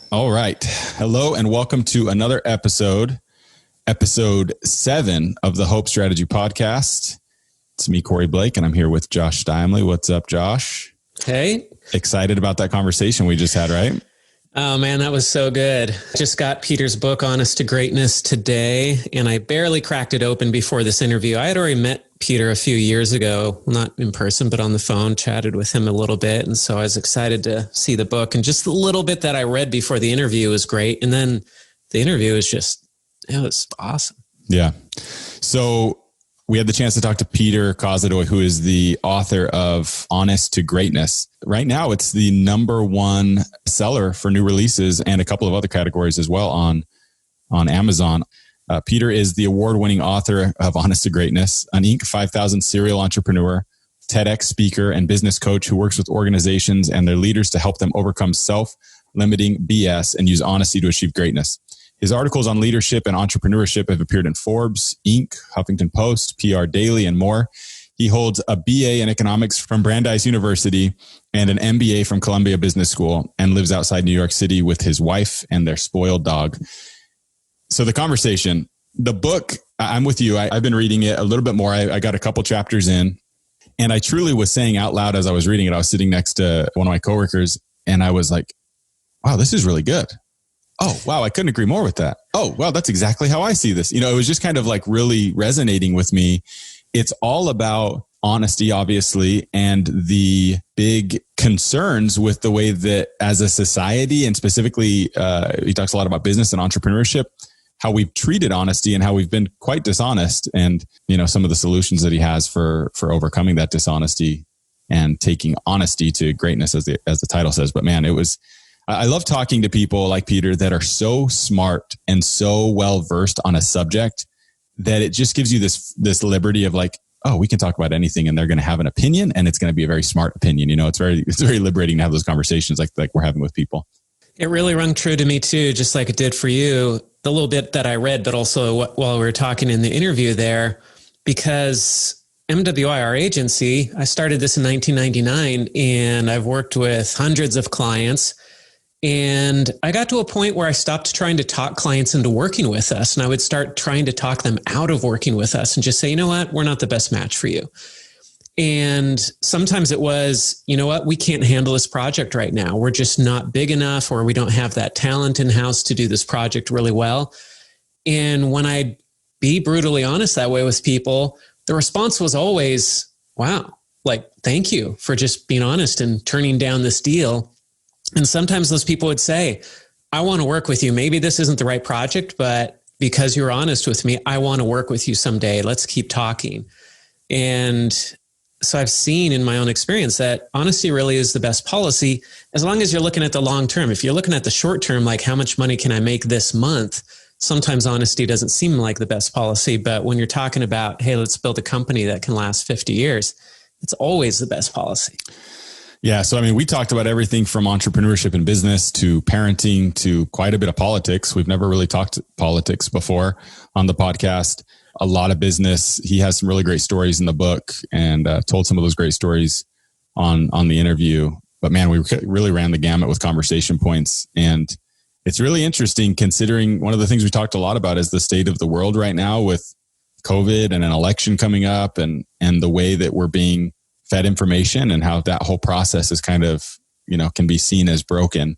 All right. Hello and welcome to another episode 7 of the Hope Strategy Podcast. It's me, Corey Blake, and I'm here with Josh Steimley. What's up, Josh? Hey. Excited about that conversation we just had, right? Oh man, that was so good. Just got Peter's book, Honest to Greatness, today, and I barely cracked it open before this interview. I had already met Peter a few years ago, not in person, but on the phone, chatted with him a little bit. And so I was excited to see the book. And just the little bit that I read before the interview was great. And then the interview was it was awesome. Yeah. So we had the chance to talk to Peter Kozodoy, who is the author of Honest to Greatness. Right now, it's the #1 seller for new releases and a couple of other categories as well on Amazon. Peter is the award-winning author of Honest to Greatness, an Inc. 5000 serial entrepreneur, TEDx speaker, and business coach who works with organizations and their leaders to help them overcome self-limiting BS and use honesty to achieve greatness. His articles on leadership and entrepreneurship have appeared in Forbes, Inc., Huffington Post, PR Daily, and more. He holds a BA in economics from Brandeis University and an MBA from Columbia Business School and lives outside New York City with his wife and their spoiled dog. So the conversation, the book, I'm with you. I've been reading it a little bit more. I got a couple chapters in, and I truly was saying out loud as I was reading it, I was sitting next to one of my coworkers, and I was like, wow, this is really good. Oh, wow, I couldn't agree more with that. Oh, well, that's exactly how I see this. You know, it was just kind of like really resonating with me. It's all about honesty, obviously, and the big concerns with the way that as a society, and specifically, he talks a lot about business and entrepreneurship, how we've treated honesty and how we've been quite dishonest, and, you know, some of the solutions that he has for overcoming that dishonesty and taking honesty to greatness, as the title says. But man, I love talking to people like Peter that are so smart and so well versed on a subject that it just gives you this liberty of like, oh, we can talk about anything and they're going to have an opinion, and it's going to be a very smart opinion. You know, it's very liberating to have those conversations like we're having with people. It really rung true to me too, just like it did for you, the little bit that I read, but also while we were talking in the interview there, because MWI, our agency, I started this in 1999, and I've worked with hundreds of clients. And I got to a point where I stopped trying to talk clients into working with us, and I would start trying to talk them out of working with us and just say, you know what, we're not the best match for you. And sometimes it was, you know what, we can't handle this project right now. We're just not big enough, or we don't have that talent in-house to do this project really well. And when I'd be brutally honest that way with people, the response was always, wow, like, thank you for just being honest and turning down this deal. And sometimes those people would say, I want to work with you. Maybe this isn't the right project, but because you're honest with me, I want to work with you someday. Let's keep talking. And so I've seen in my own experience that honesty really is the best policy, as long as you're looking at the long term. If you're looking at the short term, like how much money can I make this month? Sometimes honesty doesn't seem like the best policy. But when you're talking about, hey, let's build a company that can last 50 years, it's always the best policy. Yeah. So, I mean, we talked about everything from entrepreneurship and business to parenting to quite a bit of politics. We've never really talked politics before on the podcast. A lot of business. He has some really great stories in the book, and told some of those great stories on the interview. But man, we really ran the gamut with conversation points. And it's really interesting considering one of the things we talked a lot about is the state of the world right now with COVID and an election coming up, and the way that we're being fed information and how that whole process is kind of, you know, can be seen as broken.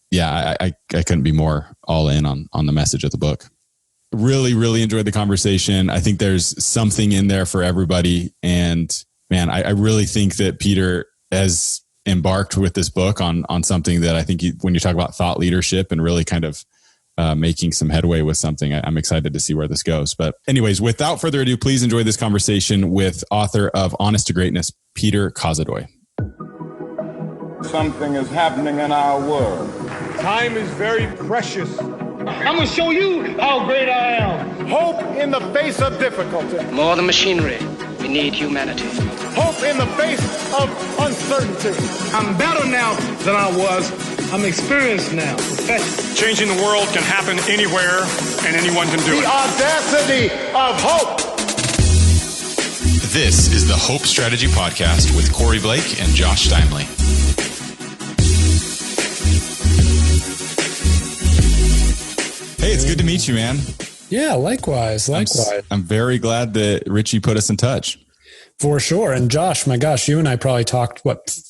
Yeah, I couldn't be more all in on the message of the book. Really, really enjoyed the conversation. I think there's something in there for everybody. And man, I really think that Peter has embarked with this book on something that I think when you talk about thought leadership and really kind of making some headway with something, I'm excited to see where this goes. But anyways, without further ado, please enjoy this conversation with author of Honest to Greatness, Peter Kozodoy. Something is happening in our world. Time is very precious. I'm going to show you how great I am. Hope in the face of difficulty. More than machinery, we need humanity. Hope in the face of uncertainty. I'm better now than I was. I'm experienced now. Professional. Changing the world can happen anywhere, and anyone can do it. The audacity of hope. This is the Hope Strategy Podcast with Corey Blake and Josh Steimley. Hey, it's good to meet you, man. Yeah, likewise. I'm very glad that Richie put us in touch. For sure. And Josh, my gosh, you and I probably talked,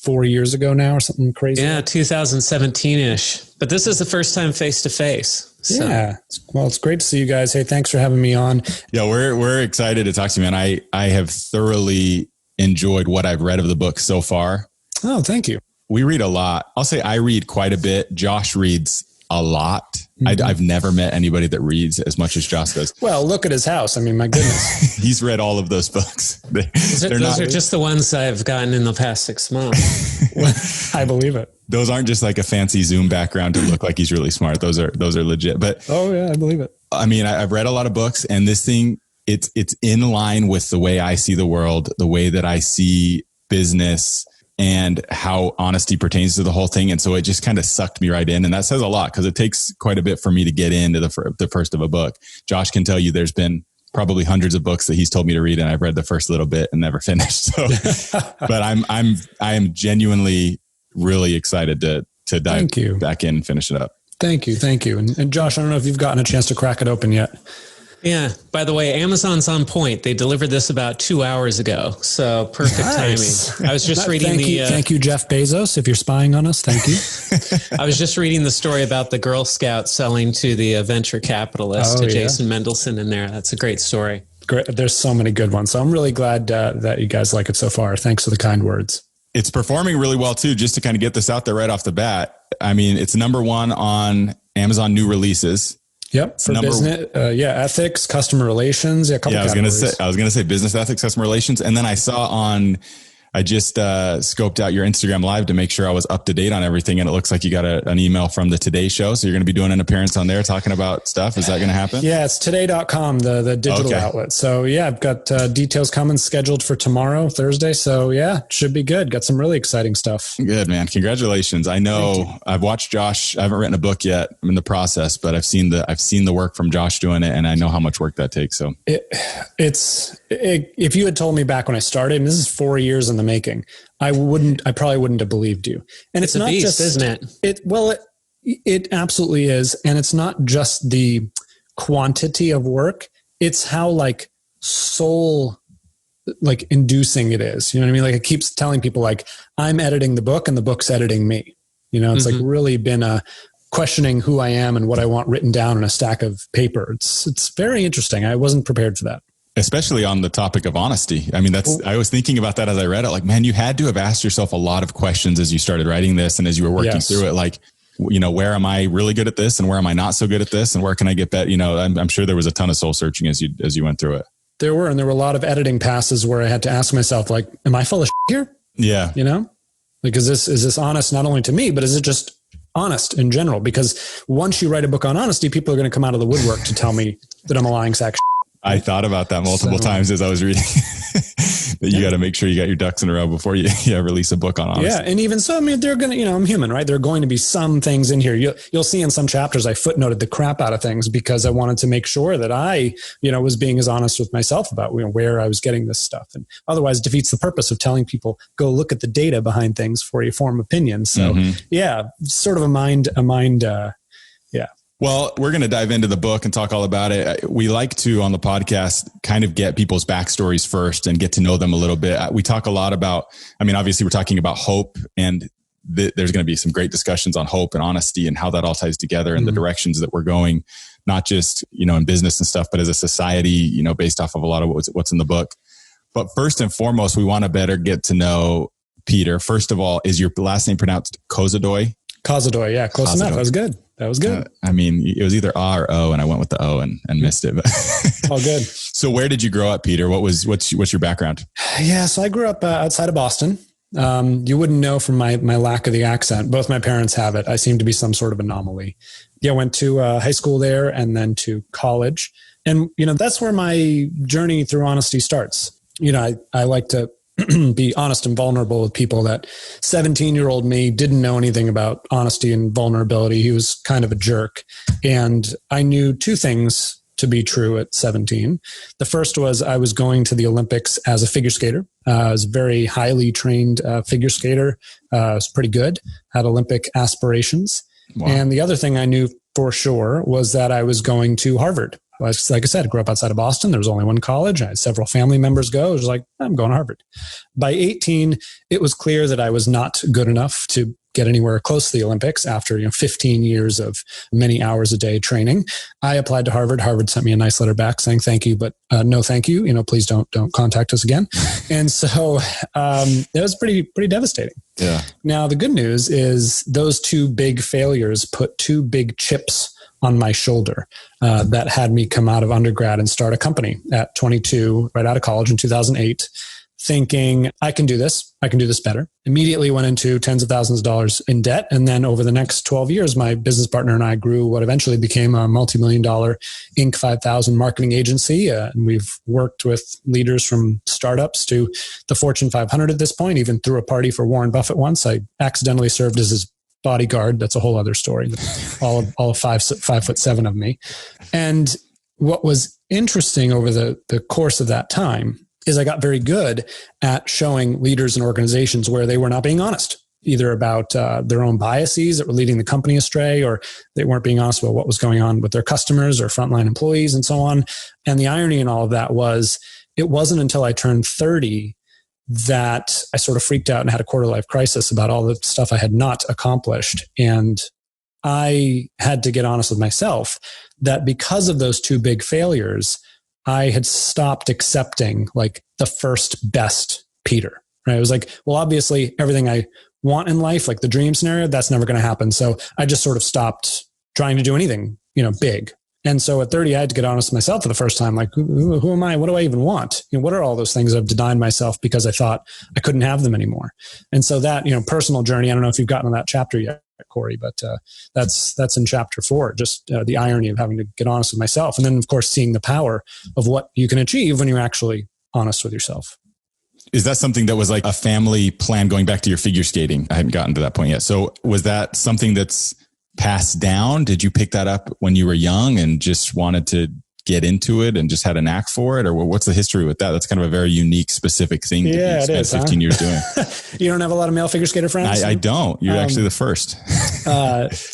4 years ago now or something crazy? Yeah, 2017-ish. But this is the first time face-to-face. So. Yeah. Well, it's great to see you guys. Hey, thanks for having me on. Yeah, we're excited to talk to you, man. I have thoroughly enjoyed what I've read of the book so far. Oh, thank you. We read a lot. I'll say I read quite a bit. Josh reads a lot. Mm-hmm. I've never met anybody that reads as much as Josh does. Well, look at his house. I mean, my goodness. He's read all of those books. Those are just the ones I've gotten in the past 6 months. I believe it. Those aren't just like a fancy Zoom background to look like he's really smart. Those are legit. But oh yeah, I believe it. I mean, I've read a lot of books, and this thing, it's in line with the way I see the world, the way that I see business, and how honesty pertains to the whole thing. And so it just kind of sucked me right in. And that says a lot because it takes quite a bit for me to get into the first of a book. Josh can tell you there's been probably hundreds of books that he's told me to read, and I've read the first little bit and never finished. So, but I am genuinely really excited to dive back in and finish it up. Thank you. And Josh, I don't know if you've gotten a chance to crack it open yet. Yeah. By the way, Amazon's on point. They delivered this about 2 hours ago. So perfect timing. I was just reading Thank you, Jeff Bezos, if you're spying on us. Thank you. I was just reading the story about the Girl Scout selling to the venture capitalist, to Jason Mendelsohn in there. That's a great story. Great. There's so many good ones. So I'm really glad that you guys like it so far. Thanks for the kind words. It's performing really well too, just to kind of get this out there right off the bat. I mean, it's number one on Amazon new releases. Yep. For business. Ethics, customer relations. I was going to say business ethics, customer relations. And then I just scoped out your Instagram live to make sure I was up to date on everything. And it looks like you got an email from the Today Show. So you're going to be doing an appearance on there talking about stuff. Is that going to happen? Yeah, it's today.com, the digital outlet. So yeah, I've got details coming scheduled for tomorrow, Thursday. So yeah, should be good. Got some really exciting stuff. Good, man. Congratulations. I know I've watched Josh. I haven't written a book yet. I'm in the process, but I've seen the work from Josh doing it, and I know how much work that takes. So if you had told me back when I started, and this is 4 years in the making, I probably wouldn't have believed you. And it's not beast, just, isn't it? It absolutely is. And it's not just the quantity of work. It's how soul inducing it is. You know what I mean? Like it keeps telling people I'm editing the book and the book's editing me. You know, it's really been questioning who I am and what I want written down on a stack of paper. It's very interesting. I wasn't prepared for that. Especially on the topic of honesty. I mean, I was thinking about that as I read it. Man, you had to have asked yourself a lot of questions as you started writing this and as you were working through it. Where am I really good at this, and where am I not so good at this, and where can I get better? I'm sure there was a ton of soul searching as you went through it. There were a lot of editing passes where I had to ask myself, am I full of shit here? Yeah. Is this honest not only to me, but is it just honest in general? Because once you write a book on honesty, people are going to come out of the woodwork to tell me that I'm a lying sack of shit. I thought about that multiple times as I was reading. That you got to make sure you got your ducks in a row before you release a book on honesty. Yeah, and even so, I mean, they're going to, I'm human, right? There are going to be some things in here. You'll see in some chapters I footnoted the crap out of things because I wanted to make sure that I, was being as honest with myself about where I was getting this stuff. And otherwise it defeats the purpose of telling people, go look at the data behind things before you form opinions. So sort of a mind. Well, we're going to dive into the book and talk all about it. We like to, on the podcast, kind of get people's backstories first and get to know them a little bit. We talk a lot about, obviously we're talking about hope, and there's going to be some great discussions on hope and honesty and how that all ties together and the directions that we're going, not just, in business and stuff, but as a society, based off of a lot of what's in the book. But first and foremost, we want to better get to know Peter. First of all, is your last name pronounced Kozodoy? Kozodoy, yeah, close enough. That was good. It was either A or O, and I went with the O and missed it. But all good. So where did you grow up, Peter? What's your background? Yeah, so I grew up outside of Boston. You wouldn't know from my lack of the accent. Both my parents have it. I seem to be some sort of anomaly. Yeah, I went to high school there and then to college. And, that's where my journey through honesty starts. I like to be honest and vulnerable with people. That 17-year-old me didn't know anything about honesty and vulnerability. He was kind of a jerk. And I knew two things to be true at 17. The first was I was going to the Olympics as a figure skater. I was a very highly trained figure skater. I was pretty good, had Olympic aspirations. Wow. And the other thing I knew for sure was that I was going to Harvard. Like I said, I grew up outside of Boston. There was only one college. I had several family members go. I was like, I'm going to Harvard. By 18, it was clear that I was not good enough to get anywhere close to the Olympics after 15 years of many hours a day training. I applied to Harvard. Harvard sent me a nice letter back saying thank you, but no thank you. Please don't contact us again. And so it was pretty devastating. Yeah. Now, the good news is those two big failures put two big chips on my shoulder that had me come out of undergrad and start a company at 22, right out of college in 2008, thinking I can do this better. Immediately went into tens of thousands of dollars in debt. And then over the next 12 years, my business partner and I grew what eventually became a multi-million-dollar Inc. 5000 marketing agency. And we've worked with leaders from startups to the Fortune 500 at this point, even threw a party for Warren Buffett once. I accidentally served as his bodyguard. That's a whole other story. All of 5'7" of me. And what was interesting over the course of that time is I got very good at showing leaders and organizations where they were not being honest, either about their own biases that were leading the company astray, or they weren't being honest about what was going on with their customers or frontline employees and so on. And the irony in all of that was it wasn't until I turned 30 that I sort of freaked out and had a quarter life crisis about all the stuff I had not accomplished. And I had to get honest with myself that because of those two big failures, I had stopped accepting like the first best Peter, right? It was like, well, obviously everything I want in life, like the dream scenario, that's never going to happen. So I just sort of stopped trying to do anything, big. And so at 30, I had to get honest with myself for the first time. Like, who am I? What do I even want? What are all those things I've denied myself because I thought I couldn't have them anymore? And so that, personal journey, I don't know if you've gotten to that chapter yet, Corey, but that's in chapter 4, just the irony of having to get honest with myself. And then, of course, seeing the power of what you can achieve when you're actually honest with yourself. Is that something that was like a family plan going back to your figure skating? I hadn't gotten to that point yet. So was that something that's passed down? Did you pick that up when you were young and just wanted to get into it and just had a knack for it? Or what's the history with that? That's kind of a very unique, specific thing that you spent 15 years doing. You don't have a lot of male figure skater friends? I don't. You're actually the first.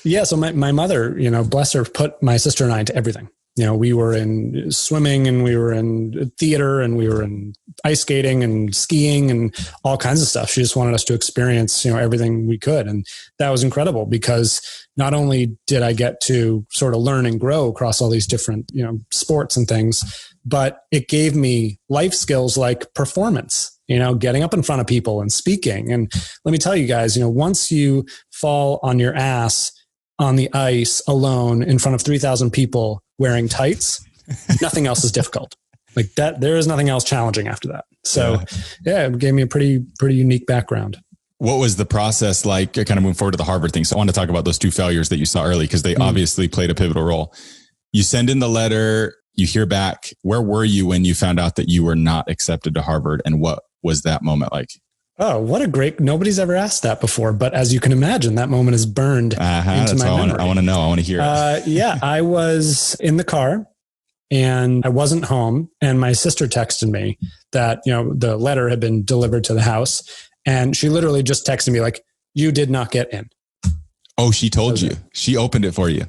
Yeah. So my mother, bless her, put my sister and I into everything. We were in swimming and we were in theater and we were in ice skating and skiing and all kinds of stuff. She just wanted us to experience, everything we could. And that was incredible because not only did I get to sort of learn and grow across all these different, sports and things, but it gave me life skills like performance, getting up in front of people and speaking. And let me tell you guys, once you fall on your ass on the ice alone in front of 3,000 people wearing tights, nothing else is difficult. Like that, there is nothing else challenging after that. So yeah, it gave me a pretty unique background. What was the process like kind of moving forward to the Harvard thing? So I want to talk about those two failures that you saw early because they obviously played a pivotal role. You send in the letter, you hear back. Where were you when you found out that you were not accepted to Harvard? And what was that moment like? Oh, what a great, nobody's ever asked that before. But as you can imagine, that moment is burned into my memory. I want to know. I want to hear it. Yeah, I was in the car and I wasn't home. And my sister texted me that, the letter had been delivered to the house. And she literally just texted me like, you did not get in. Oh, she told you. She opened it for you.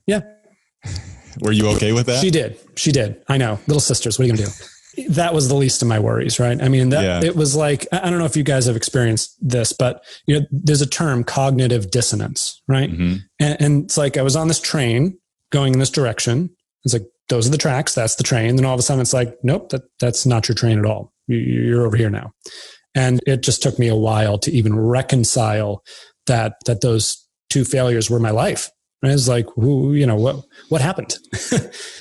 Yeah. Were you okay with that? She did. I know. Little sisters, what are you going to do? That was the least of my worries, right? I mean, It was like, I don't know if you guys have experienced this, but there's a term, cognitive dissonance, right? Mm-hmm. And it's like, I was on this train going in this direction. It's like, those are the tracks. That's the train. Then all of a sudden it's like, nope, that's not your train at all. You're over here now. And it just took me a while to even reconcile that those two failures were my life. And it was like, what happened?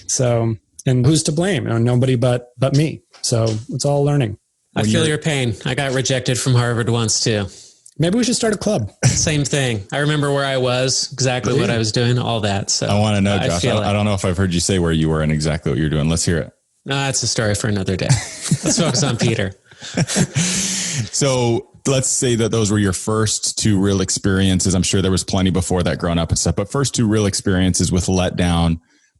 So, and who's to blame? Nobody but me. So it's all learning. I feel your pain. I got rejected from Harvard once too. Maybe we should start a club. Same thing. I remember where I was, exactly what I was doing, all that. So I want to know, Josh. I don't know if I've heard you say where you were and exactly what you're doing. Let's hear it. No, that's a story for another day. Let's focus on Peter. So let's say that those were your first two real experiences. I'm sure there was plenty before that growing up and stuff, but first two real experiences with letdown,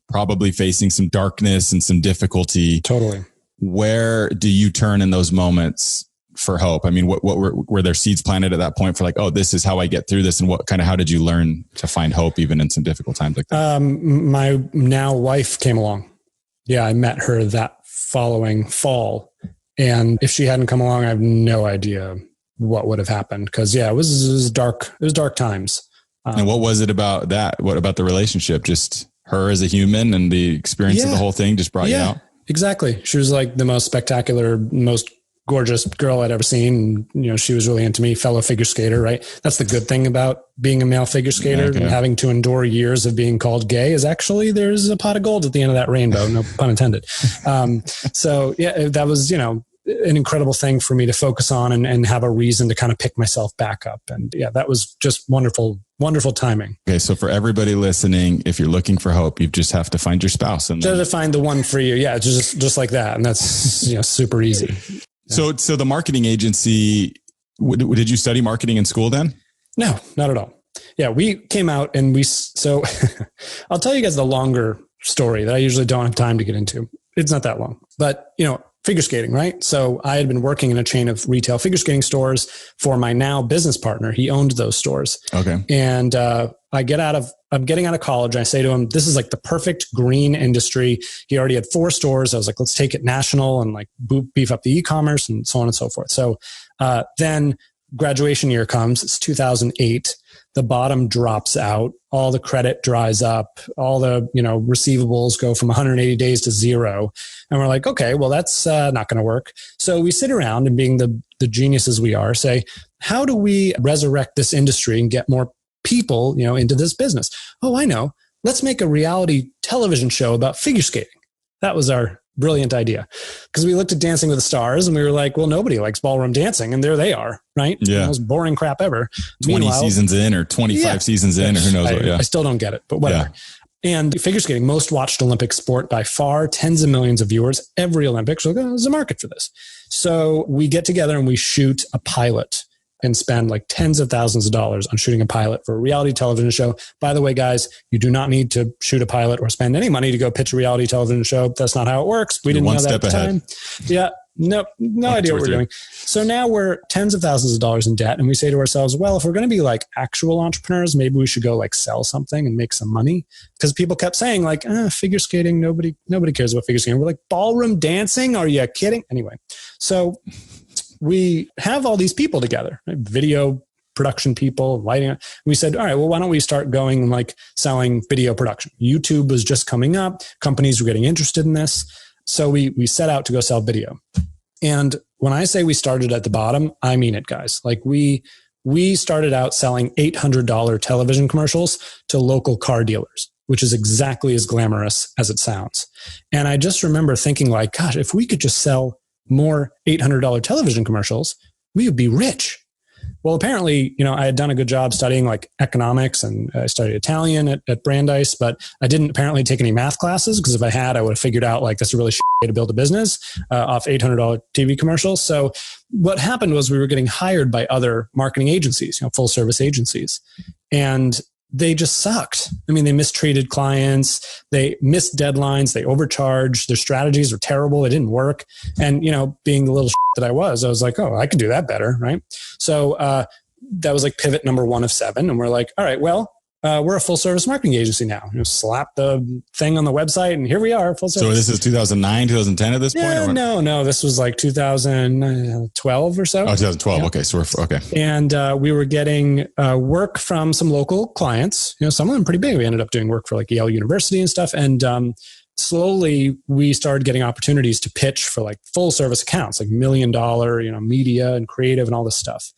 probably facing some darkness and some difficulty. Totally. Where do you turn in those moments for hope? I mean, what were there seeds planted at that point for like, oh, this is how I get through this? And how did you learn to find hope even in some difficult times like that? My now wife came along. Yeah. I met her that following fall. And if she hadn't come along, I have no idea what would have happened. Cause it was dark. It was dark times. And what was it about that? What about the relationship? Just her as a human and the experience of the whole thing just brought you out? Exactly. She was like the most spectacular, most gorgeous girl I'd ever seen. She was really into me, fellow figure skater, right? That's the good thing about being a male figure skater and having to endure years of being called gay is actually there's a pot of gold at the end of that rainbow. No pun intended. That was, an incredible thing for me to focus on and have a reason to kind of pick myself back up. And that was just wonderful, wonderful timing. Okay. So for everybody listening, if you're looking for hope, you just have to find your spouse and just to find the one for you. Yeah. Just like that. And that's, super easy. So the marketing agency, did you study marketing in school then? No, not at all. Yeah. We came out and so I'll tell you guys the longer story that I usually don't have time to get into. It's not that long, but figure skating, right? So I had been working in a chain of retail figure skating stores for my now business partner. He owned those stores. Okay. And I'm getting out of college. And I say to him, this is like the perfect green industry. He already had 4 stores. I was like, let's take it national and like beef up the e-commerce and so on and so forth. So then graduation year comes. It's 2008. The bottom drops out. All the credit dries up. All the, receivables go from 180 days to 0. And we're like, okay, well, that's not going to work. So we sit around and being the geniuses we are, say, how do we resurrect this industry and get more people, into this business? Oh, I know. Let's make a reality television show about figure skating. That was our brilliant idea. Because we looked at Dancing with the Stars and we were like, well, nobody likes ballroom dancing. And there they are, right? Yeah. The most boring crap ever. 20 seasons in or 25 seasons in or who knows what. Yeah. I still don't get it, but whatever. Yeah. And figure skating, most watched Olympic sport by far, tens of millions of viewers every Olympics. So there's a market for this. So we get together and we shoot a pilot and spend like tens of thousands of dollars on shooting a pilot for a reality television show. By the way, guys, you do not need to shoot a pilot or spend any money to go pitch a reality television show. That's not how it works. We didn't know that at the time. Yeah. No idea what we're doing. So now we're tens of thousands of dollars in debt. And we say to ourselves, well, if we're going to be like actual entrepreneurs, maybe we should go like sell something and make some money. Because people kept saying like, figure skating, nobody cares about figure skating. We're like, ballroom dancing? Are you kidding? Anyway, so we have all these people together, right? Video production people, lighting. We said, all right, well, why don't we start going and like selling video production? YouTube was just coming up. Companies were getting interested in this. So we set out to go sell video. And when I say we started at the bottom, I mean it, guys. Like we started out selling $800 television commercials to local car dealers, which is exactly as glamorous as it sounds. And I just remember thinking like, gosh, if we could just sell more $800 television commercials, we would be rich. Well, apparently, I had done a good job studying like economics and I studied Italian at Brandeis, but I didn't apparently take any math classes because if I had, I would have figured out like that's a really shit way to build a business off $800 TV commercials. So what happened was we were getting hired by other marketing agencies, full service agencies, and they just sucked. I mean, they mistreated clients, they missed deadlines, they overcharged, their strategies were terrible, it didn't work. And, being the little that I was like, oh, I could do that better, right? So that was like pivot number 1 of 7. And we're like, all right, well, we're a full service marketing agency now. Slap the thing on the website and here we are, full service. So this is 2009, 2010 at this point? No, this was like 2012 or so. Oh, 2012. Yeah. Okay. So okay. And we were getting work from some local clients, some of them pretty big. We ended up doing work for like Yale University and stuff. And slowly we started getting opportunities to pitch for like full service accounts, like $1 million, media and creative and all this stuff.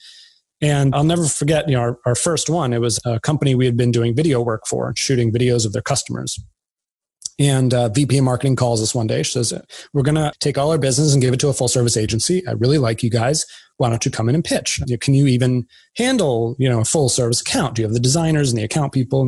And I'll never forget, our first one, it was a company we had been doing video work for, shooting videos of their customers. And VP of marketing calls us one day. She says, we're going to take all our business and give it to a full service agency. I really like you guys. Why don't you come in and pitch? Can you even handle, a full service account? Do you have the designers and the account people?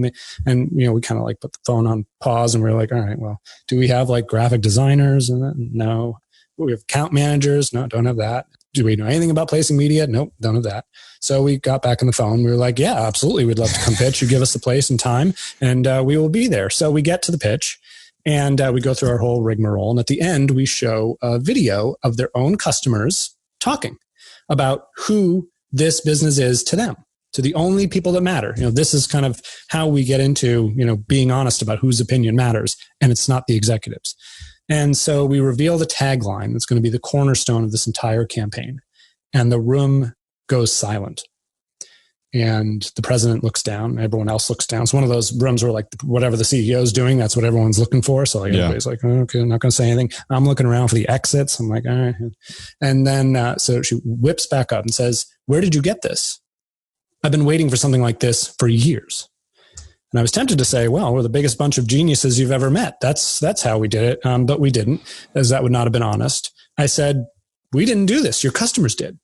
And we kind of like put the phone on pause and we're like, all right, well, do we have like graphic designers? And no. We have account managers. No, don't have that. Do we know anything about placing media? Nope, don't have that. So we got back on the phone. We were like, yeah, absolutely. We'd love to come pitch. You give us the place and time and we will be there. So we get to the pitch and we go through our whole rigmarole. And at the end, we show a video of their own customers talking. about who this business is to them, to the only people that matter. This is kind of how we get into, being honest about whose opinion matters, and it's not the executives. And so we reveal the tagline that's going to be the cornerstone of this entire campaign. And the room goes silent. And the president looks down, everyone else looks down. It's one of those rooms where whatever the CEO is doing, that's what everyone's looking for. So everybody's like, oh, okay, I'm not going to say anything. I'm looking around for the exits. I'm like, all right. And then, so she whips back up and says, where did you get this? I've been waiting for something like this for years. And I was tempted to say, well, we're the biggest bunch of geniuses you've ever met. That's how we did it. But we didn't, as that would not have been honest. I said, we didn't do this. Your customers did.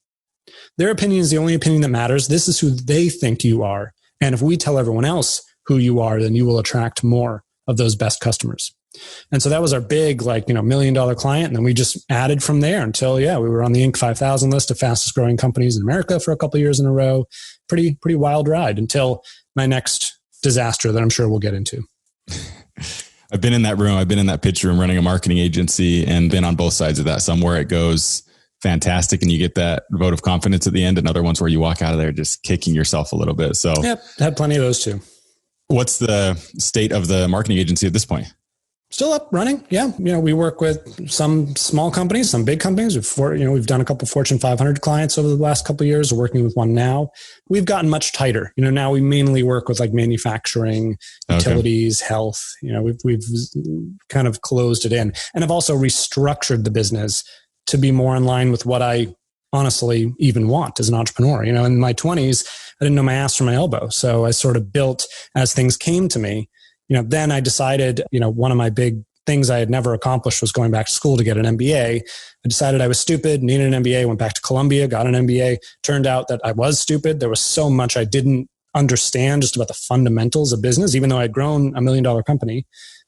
Their opinion is the only opinion that matters. This is who they think you are. And if we tell everyone else who you are, then you will attract more of those best customers. And so that was our big, $1 million client. And then we just added from there until, we were on the Inc. 5000 list of fastest growing companies in America for a couple of years in a row. Pretty wild ride until my next disaster that I'm sure we'll get into. I've been in that room. I've been in that pitch room running a marketing agency and been on both sides of that. Somewhere it goes fantastic and you get that vote of confidence at the end, and other ones where you walk out of there just kicking yourself a little bit. So yep, had plenty of those too. What's the state of the marketing agency at this point? Still up, running. Yeah. We work with some small companies, some big companies. We've done a couple Fortune 500 clients over the last couple of years. We're working with one now. We've gotten much tighter. Now we mainly work with manufacturing, utilities, health. We've kind of closed it in, and I've also restructured the business to be more in line with what I honestly even want as an entrepreneur. In my 20s, I didn't know my ass from my elbow. So I sort of built as things came to me. Then I decided, one of my big things I had never accomplished was going back to school to get an MBA. I decided I was stupid, needed an MBA, went back to Columbia, got an MBA. Turned out that I was stupid. There was so much I didn't understand just about the fundamentals of business, even though I'd grown $1 million company.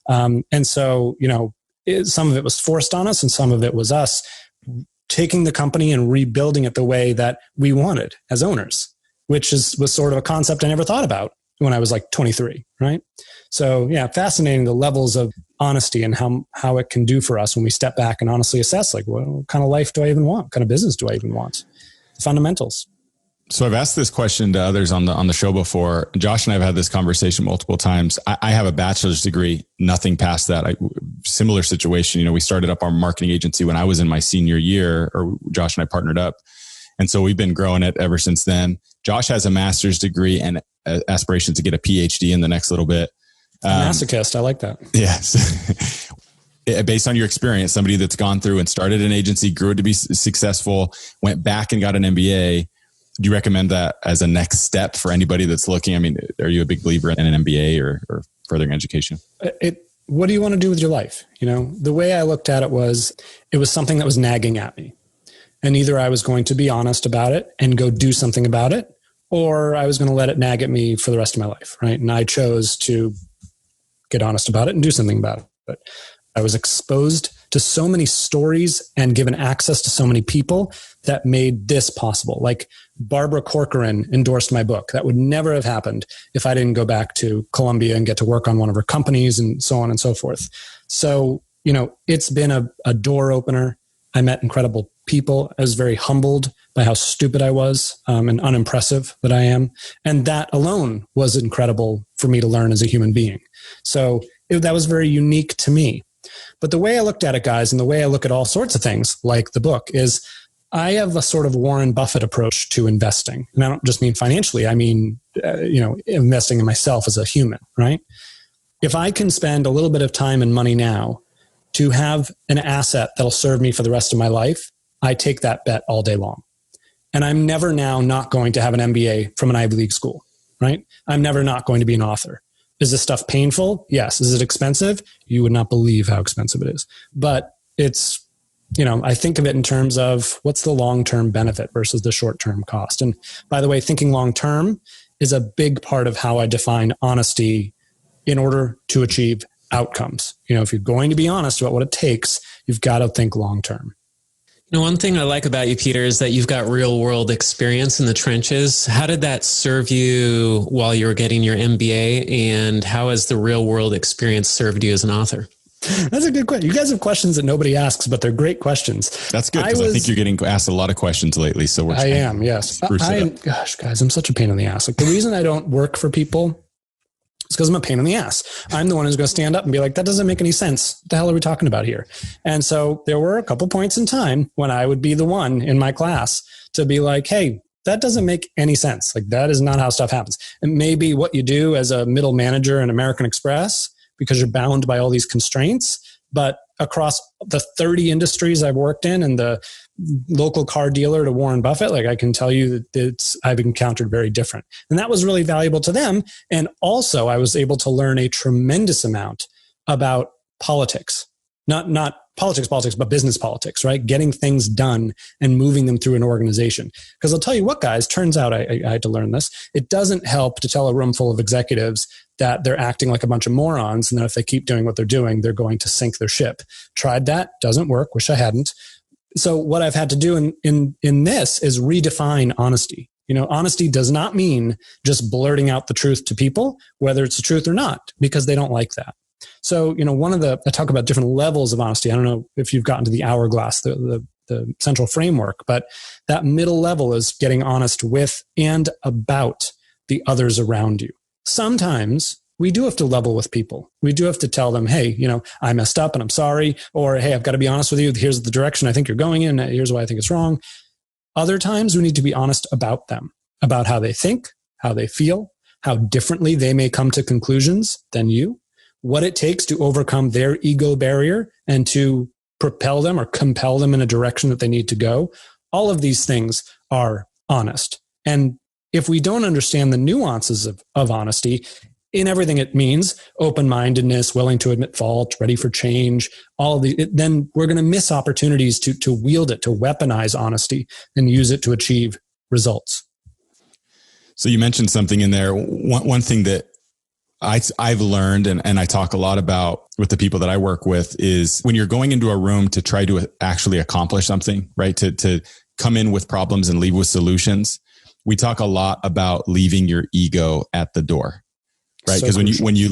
And so, some of it was forced on us and some of it was us taking the company and rebuilding it the way that we wanted as owners, which was sort of a concept I never thought about when I was 23, right? So fascinating the levels of honesty and how it can do for us when we step back and honestly assess what kind of life do I even want? What kind of business do I even want? The fundamentals. So I've asked this question to others on the show before. Josh and I have had this conversation multiple times. I have a bachelor's degree, nothing past that. Similar situation. We started up our marketing agency when I was in my senior year, or Josh and I partnered up. And so we've been growing it ever since then. Josh has a master's degree and aspirations to get a PhD in the next little bit. Masochist. I like that. Yes. Based on your experience, somebody that's gone through and started an agency, grew it to be successful, went back and got an MBA. Do you recommend that as a next step for anybody that's looking? I mean, are you a big believer in an MBA or furthering education? What do you want to do with your life? The way I looked at it was something that was nagging at me. And either I was going to be honest about it and go do something about it, or I was going to let it nag at me for the rest of my life, right? And I chose to get honest about it and do something about it. But I was exposed to so many stories and given access to so many people that made this possible. Like Barbara Corcoran endorsed my book. That would never have happened if I didn't go back to Columbia and get to work on one of her companies and so on and so forth. So, it's been a door opener. I met incredible people. I was very humbled by how stupid I was and unimpressive that I am. And that alone was incredible for me to learn as a human being. So that was very unique to me. But the way I looked at it, guys, and the way I look at all sorts of things like the book is I have a sort of Warren Buffett approach to investing. And I don't just mean financially. I mean, investing in myself as a human, right? If I can spend a little bit of time and money now to have an asset that'll serve me for the rest of my life, I take that bet all day long. And I'm never now not going to have an MBA from an Ivy League school, right? I'm never not going to be an author. Is this stuff painful? Yes. Is it expensive? You would not believe how expensive it is. But it's, I think of it in terms of what's the long-term benefit versus the short-term cost. And by the way, thinking long-term is a big part of how I define honesty in order to achieve outcomes. If you're going to be honest about what it takes, you've got to think long-term. One thing I like about you, Peter, is that you've got real world experience in the trenches. How did that serve you while you were getting your MBA? And how has the real world experience served you as an author? That's a good question. You guys have questions that nobody asks, but they're great questions. That's good, because I think you're getting asked a lot of questions lately. So I am, yes. Gosh, guys, I'm such a pain in the ass. Like, the reason I don't work for people is because I'm a pain in the ass. I'm the one who's going to stand up and be like, that doesn't make any sense. What the hell are we talking about here? And so there were a couple points in time when I would be the one in my class to be like, hey, that doesn't make any sense. Like, that is not how stuff happens. And maybe what you do as a middle manager in American Express, because you're bound by all these constraints, but across the 30 industries I've worked in and the local car dealer to Warren Buffett, like, I can tell you that I've encountered very different. And that was really valuable to them. And also I was able to learn a tremendous amount about politics, not politics, but business politics, right? Getting things done and moving them through an organization. Because I'll tell you what, guys, turns out I had to learn this. It doesn't help to tell a room full of executives that they're acting like a bunch of morons, and that if they keep doing what they're doing, they're going to sink their ship. Tried that, doesn't work, wish I hadn't. So what I've had to do in this is redefine honesty. Honesty does not mean just blurting out the truth to people, whether it's the truth or not, because they don't like that. So, I talk about different levels of honesty. I don't know if you've gotten to the hourglass, the central framework, but that middle level is getting honest with and about the others around you. Sometimes we do have to level with people. We do have to tell them, hey, I messed up and I'm sorry. Or, hey, I've got to be honest with you. Here's the direction I think you're going in. Here's why I think it's wrong. Other times we need to be honest about them, about how they think, how they feel, how differently they may come to conclusions than you, what it takes to overcome their ego barrier and to propel them or compel them in a direction that they need to go. All of these things are honest. And if we don't understand the nuances of honesty in everything it means, open-mindedness, willing to admit fault, ready for change, all of then we're going to miss opportunities to wield it, to weaponize honesty and use it to achieve results. So you mentioned something in there. One thing that I've learned and I talk a lot about with the people that I work with is when you're going into a room to try to actually accomplish something, right? To come in with problems and leave with solutions. We talk a lot about leaving your ego at the door, right? Because when you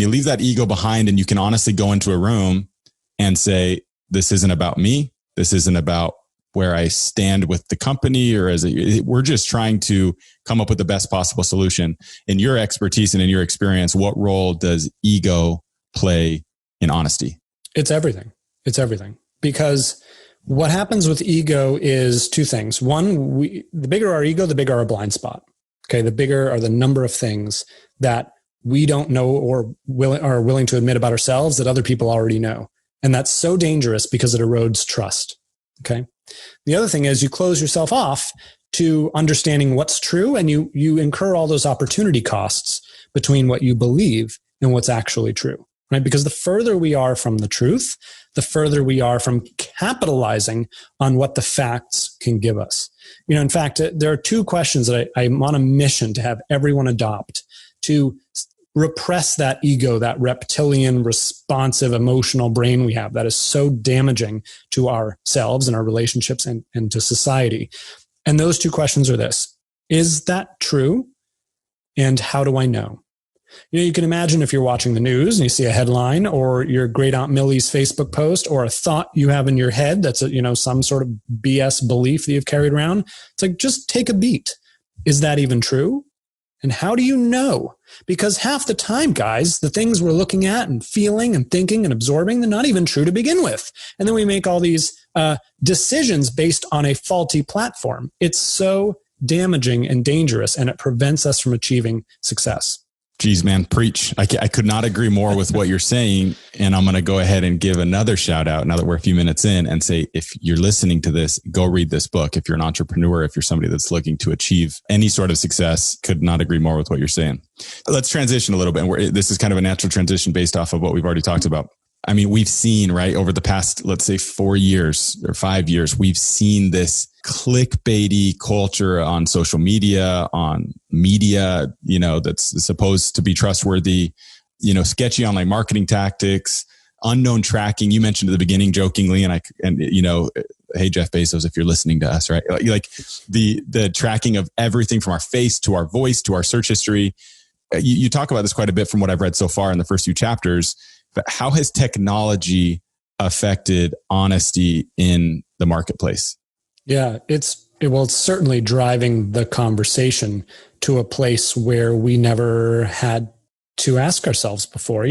leave that ego behind and you can honestly go into a room and say, this isn't about me. This isn't about where I stand with the company or we're just trying to come up with the best possible solution. In your expertise and in your experience, what role does ego play in honesty? It's everything. It's everything. Because what happens with ego is two things. One, the bigger our ego, the bigger our blind spot. Okay. The bigger are the number of things that we don't know or are willing to admit about ourselves that other people already know. And that's so dangerous because it erodes trust. Okay. The other thing is you close yourself off to understanding what's true, and you incur all those opportunity costs between what you believe and what's actually true, right? Because the further we are from the truth, the further we are from capitalizing on what the facts can give us. In fact, there are two questions that I'm on a mission to have everyone adopt to repress that ego, that reptilian, responsive, emotional brain we have that is so damaging to ourselves and our relationships and to society. And those two questions are this: is that true? And how do I know? You can imagine if you're watching the news and you see a headline or your great Aunt Millie's Facebook post or a thought you have in your head that's some sort of BS belief that you've carried around. It's like, just take a beat. Is that even true? And how do you know? Because half the time, guys, the things we're looking at and feeling and thinking and absorbing, they're not even true to begin with. And then we make all these decisions based on a faulty platform. It's so damaging and dangerous, and it prevents us from achieving success. Geez, man, preach. I could not agree more with what you're saying. And I'm going to go ahead and give another shout out now that we're a few minutes in and say, if you're listening to this, go read this book. If you're an entrepreneur, if you're somebody that's looking to achieve any sort of success, could not agree more with what you're saying. Let's transition a little bit. This is kind of a natural transition based off of what we've already talked about. I mean, we've seen, right, over the past, let's say 4 years or 5 years, we've seen this clickbaity culture on social media, on media, that's supposed to be trustworthy, sketchy online marketing tactics, unknown tracking. You mentioned at the beginning jokingly, and hey, Jeff Bezos, if you're listening to us, right? Like the tracking of everything from our face to our voice to our search history. You talk about this quite a bit from what I've read so far in the first few chapters. but how has technology affected honesty in the marketplace? Yeah, it's certainly driving the conversation to a place where we never had to ask ourselves before.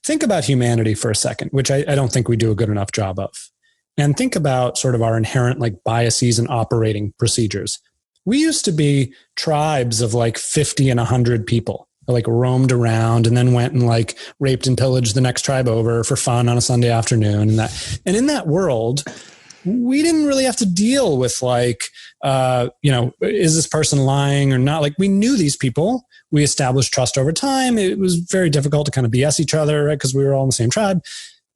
Think about humanity for a second, which I don't think we do a good enough job of. And think about sort of our inherent biases and operating procedures. We used to be tribes of 50 and 100 people, roamed around and then went and raped and pillaged the next tribe over for fun on a Sunday afternoon. And in that world, we didn't really have to deal with is this person lying or not? We knew these people. We established trust over time. It was very difficult to kind of BS each other, right? Because we were all in the same tribe.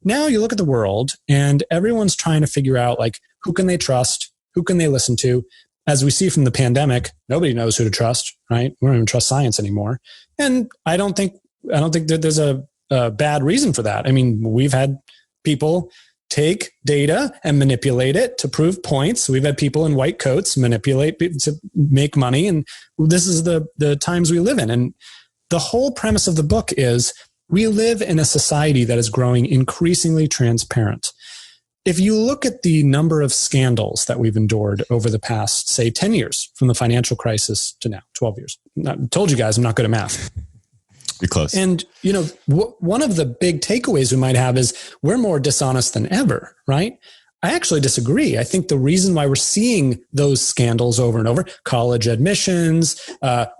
Now you look at the world and everyone's trying to figure out who can they trust? Who can they listen to? As we see from the pandemic, nobody knows who to trust, right? We don't even trust science anymore. And I don't think that there's a bad reason for that. I mean, we've had people take data and manipulate it to prove points. We've had people in white coats manipulate to make money. And this is the times we live in. And the whole premise of the book is we live in a society that is growing increasingly transparent. If you look at the number of scandals that we've endured over the past, say, 10 years, from the financial crisis to now, 12 years. I told you guys I'm not good at math. You're close. And, one of the big takeaways we might have is we're more dishonest than ever, right? I actually disagree. I think the reason why we're seeing those scandals over and over, college admissions,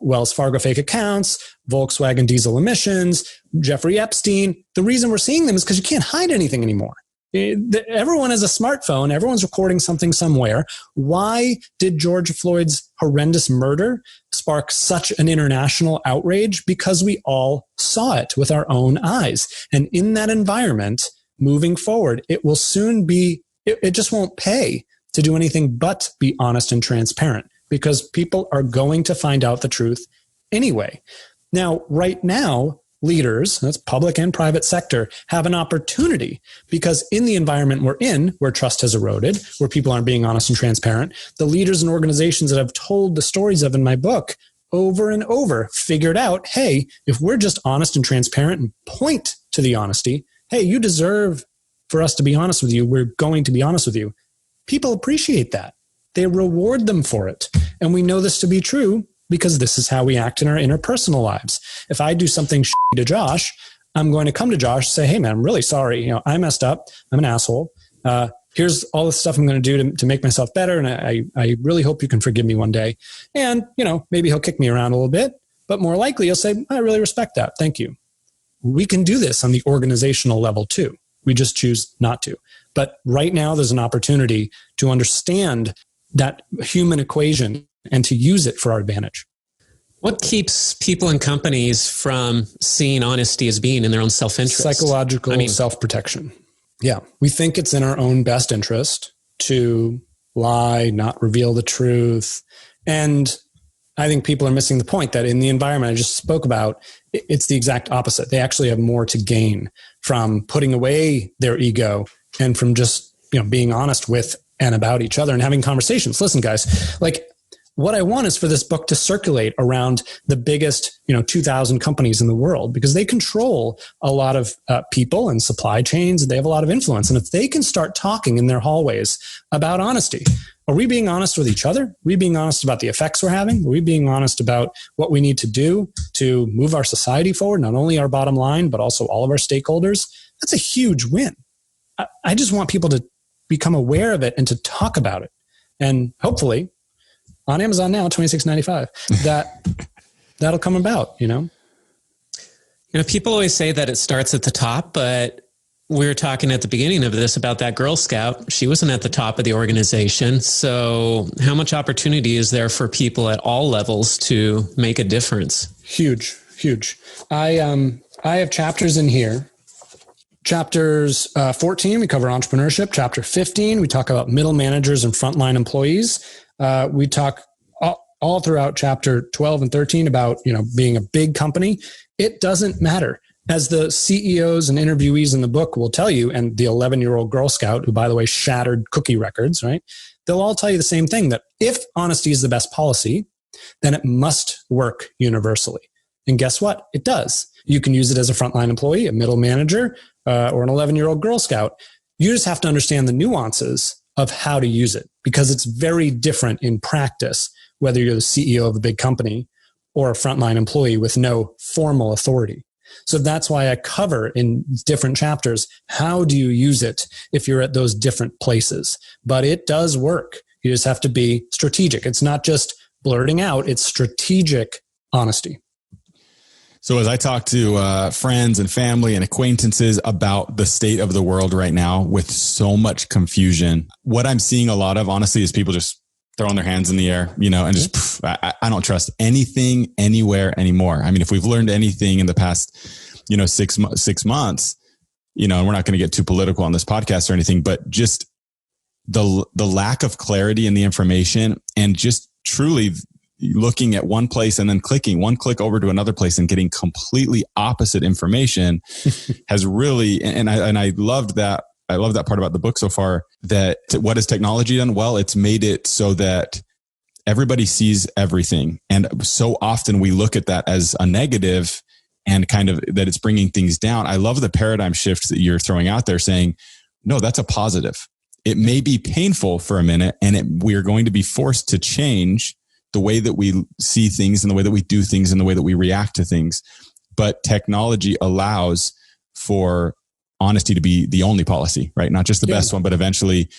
Wells Fargo fake accounts, Volkswagen diesel emissions, Jeffrey Epstein, the reason we're seeing them is because you can't hide anything anymore. Everyone has a smartphone. Everyone's recording something somewhere. Why did George Floyd's horrendous murder spark such an international outrage? Because we all saw it with our own eyes. And in that environment, moving forward, it will soon be, it just won't pay to do anything but be honest and transparent, because people are going to find out the truth anyway. Now, right now, leaders, that's public and private sector, have an opportunity, because in the environment we're in, where trust has eroded, where people aren't being honest and transparent, the leaders and organizations that I've told the stories of in my book over and over figured out, hey, if we're just honest and transparent and point to the honesty, hey, you deserve for us to be honest with you, we're going to be honest with you. People appreciate that. They reward them for it. And we know this to be true because this is how we act in our interpersonal lives. If I do something to Josh, I'm going to come to Josh and say, hey man, I'm really sorry. I messed up. I'm an asshole. Here's all the stuff I'm going to do to make myself better. And I really hope you can forgive me one day. And, maybe he'll kick me around a little bit, but more likely he'll say, I really respect that. Thank you. We can do this on the organizational level too. We just choose not to. But right now there's an opportunity to understand that human equation and to use it for our advantage. What keeps people and companies from seeing honesty as being in their own self-interest? Psychological self-protection. Yeah. We think it's in our own best interest to lie, not reveal the truth. And I think people are missing the point that in the environment I just spoke about, it's the exact opposite. They actually have more to gain from putting away their ego and from just, being honest with and about each other and having conversations. Listen, guys, what I want is for this book to circulate around the biggest, 2,000 companies in the world, because they control a lot of people and supply chains. They have a lot of influence. And if they can start talking in their hallways about honesty, are we being honest with each other? Are we being honest about the effects we're having? Are we being honest about what we need to do to move our society forward, not only our bottom line, but also all of our stakeholders? That's a huge win. I just want people to become aware of it and to talk about it. And hopefully, on Amazon now, $26.95. That'll come about, People always say that it starts at the top, but we were talking at the beginning of this about that Girl Scout. She wasn't at the top of the organization. So how much opportunity is there for people at all levels to make a difference? Huge, huge. I have chapters in here. Chapters 14, we cover entrepreneurship. Chapter 15, we talk about middle managers and frontline employees. We talk all throughout chapter 12 and 13 about, being a big company. It doesn't matter. As the CEOs and interviewees in the book will tell you, and the 11-year-old Girl Scout, who, by the way, shattered cookie records, right? They'll all tell you the same thing, that if honesty is the best policy, then it must work universally. And guess what? It does. You can use it as a frontline employee, a middle manager, or an 11-year-old Girl Scout. You just have to understand the nuances of how to use it, because it's very different in practice, whether you're the CEO of a big company or a frontline employee with no formal authority. So that's why I cover in different chapters, how do you use it if you're at those different places? But it does work. You just have to be strategic. It's not just blurting out, it's strategic honesty. So as I talk to friends and family and acquaintances about the state of the world right now with so much confusion, what I'm seeing a lot of, honestly, is people just throwing their hands in the air, and just, I don't trust anything anywhere anymore. I mean, if we've learned anything in the past, 6 months, and we're not going to get too political on this podcast or anything, but just the lack of clarity in the information, and just truly looking at one place and then clicking one click over to another place and getting completely opposite information has really, and I loved that. I love that part about the book so far, that what has technology done? Well, it's made it so that everybody sees everything. And so often we look at that as a negative and kind of that it's bringing things down. I love the paradigm shift that you're throwing out there, saying, no, that's a positive. It may be painful for a minute, and we are going to be forced to change the way that we see things and the way that we do things and the way that we react to things. But technology allows for honesty to be the only policy, right? Not just the best one, but eventually,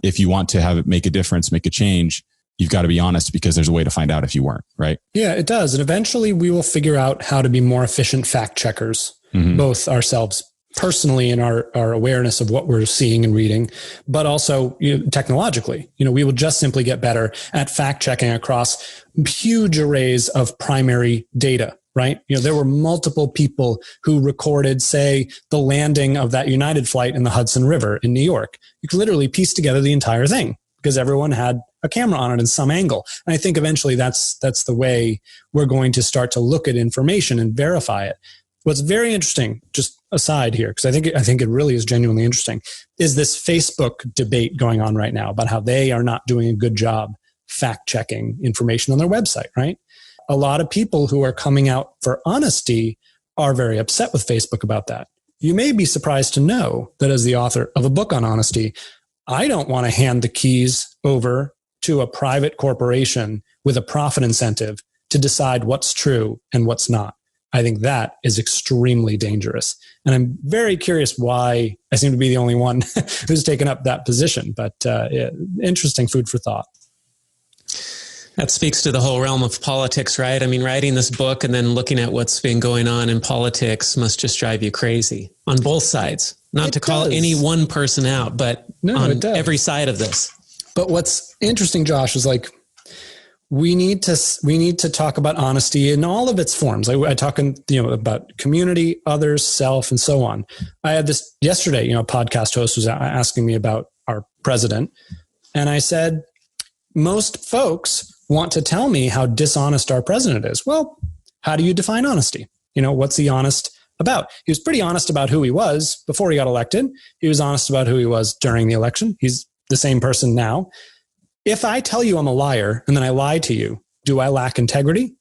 if you want to have it make a difference, make a change, you've got to be honest, because there's a way to find out if you weren't, right? Yeah, it does. And eventually we will figure out how to be more efficient fact checkers, both ourselves personally in our awareness of what we're seeing and reading, but also technologically. We will just simply get better at fact checking across huge arrays of primary data. Right? There were multiple people who recorded, say, the landing of that United flight in the Hudson River in New York. You could literally piece together the entire thing because everyone had a camera on it in some angle. And I think eventually that's the way we're going to start to look at information and verify it. What's very interesting, just aside here, because I think it really is genuinely interesting, is this Facebook debate going on right now about how they are not doing a good job fact checking information on their website, right? A lot of people who are coming out for honesty are very upset with Facebook about that. You may be surprised to know that as the author of a book on honesty, I don't want to hand the keys over to a private corporation with a profit incentive to decide what's true and what's not. I think that is extremely dangerous. And I'm very curious why I seem to be the only one who's taken up that position, but interesting food for thought. That speaks to the whole realm of politics, right? I mean, writing this book and then looking at what's been going on in politics must just drive you crazy on both sides. Not to call any one person out, but on every side of this. But what's interesting, Josh, is like, we need to talk about honesty in all of its forms. I talk about community, others, self, and so on. I had this yesterday, a podcast host was asking me about our president. And I said, most folks want to tell me how dishonest our president is. Well, how do you define honesty? What's he honest about? He was pretty honest about who he was before he got elected. He was honest about who he was during the election. He's the same person now. If I tell you I'm a liar and then I lie to you, do I lack integrity?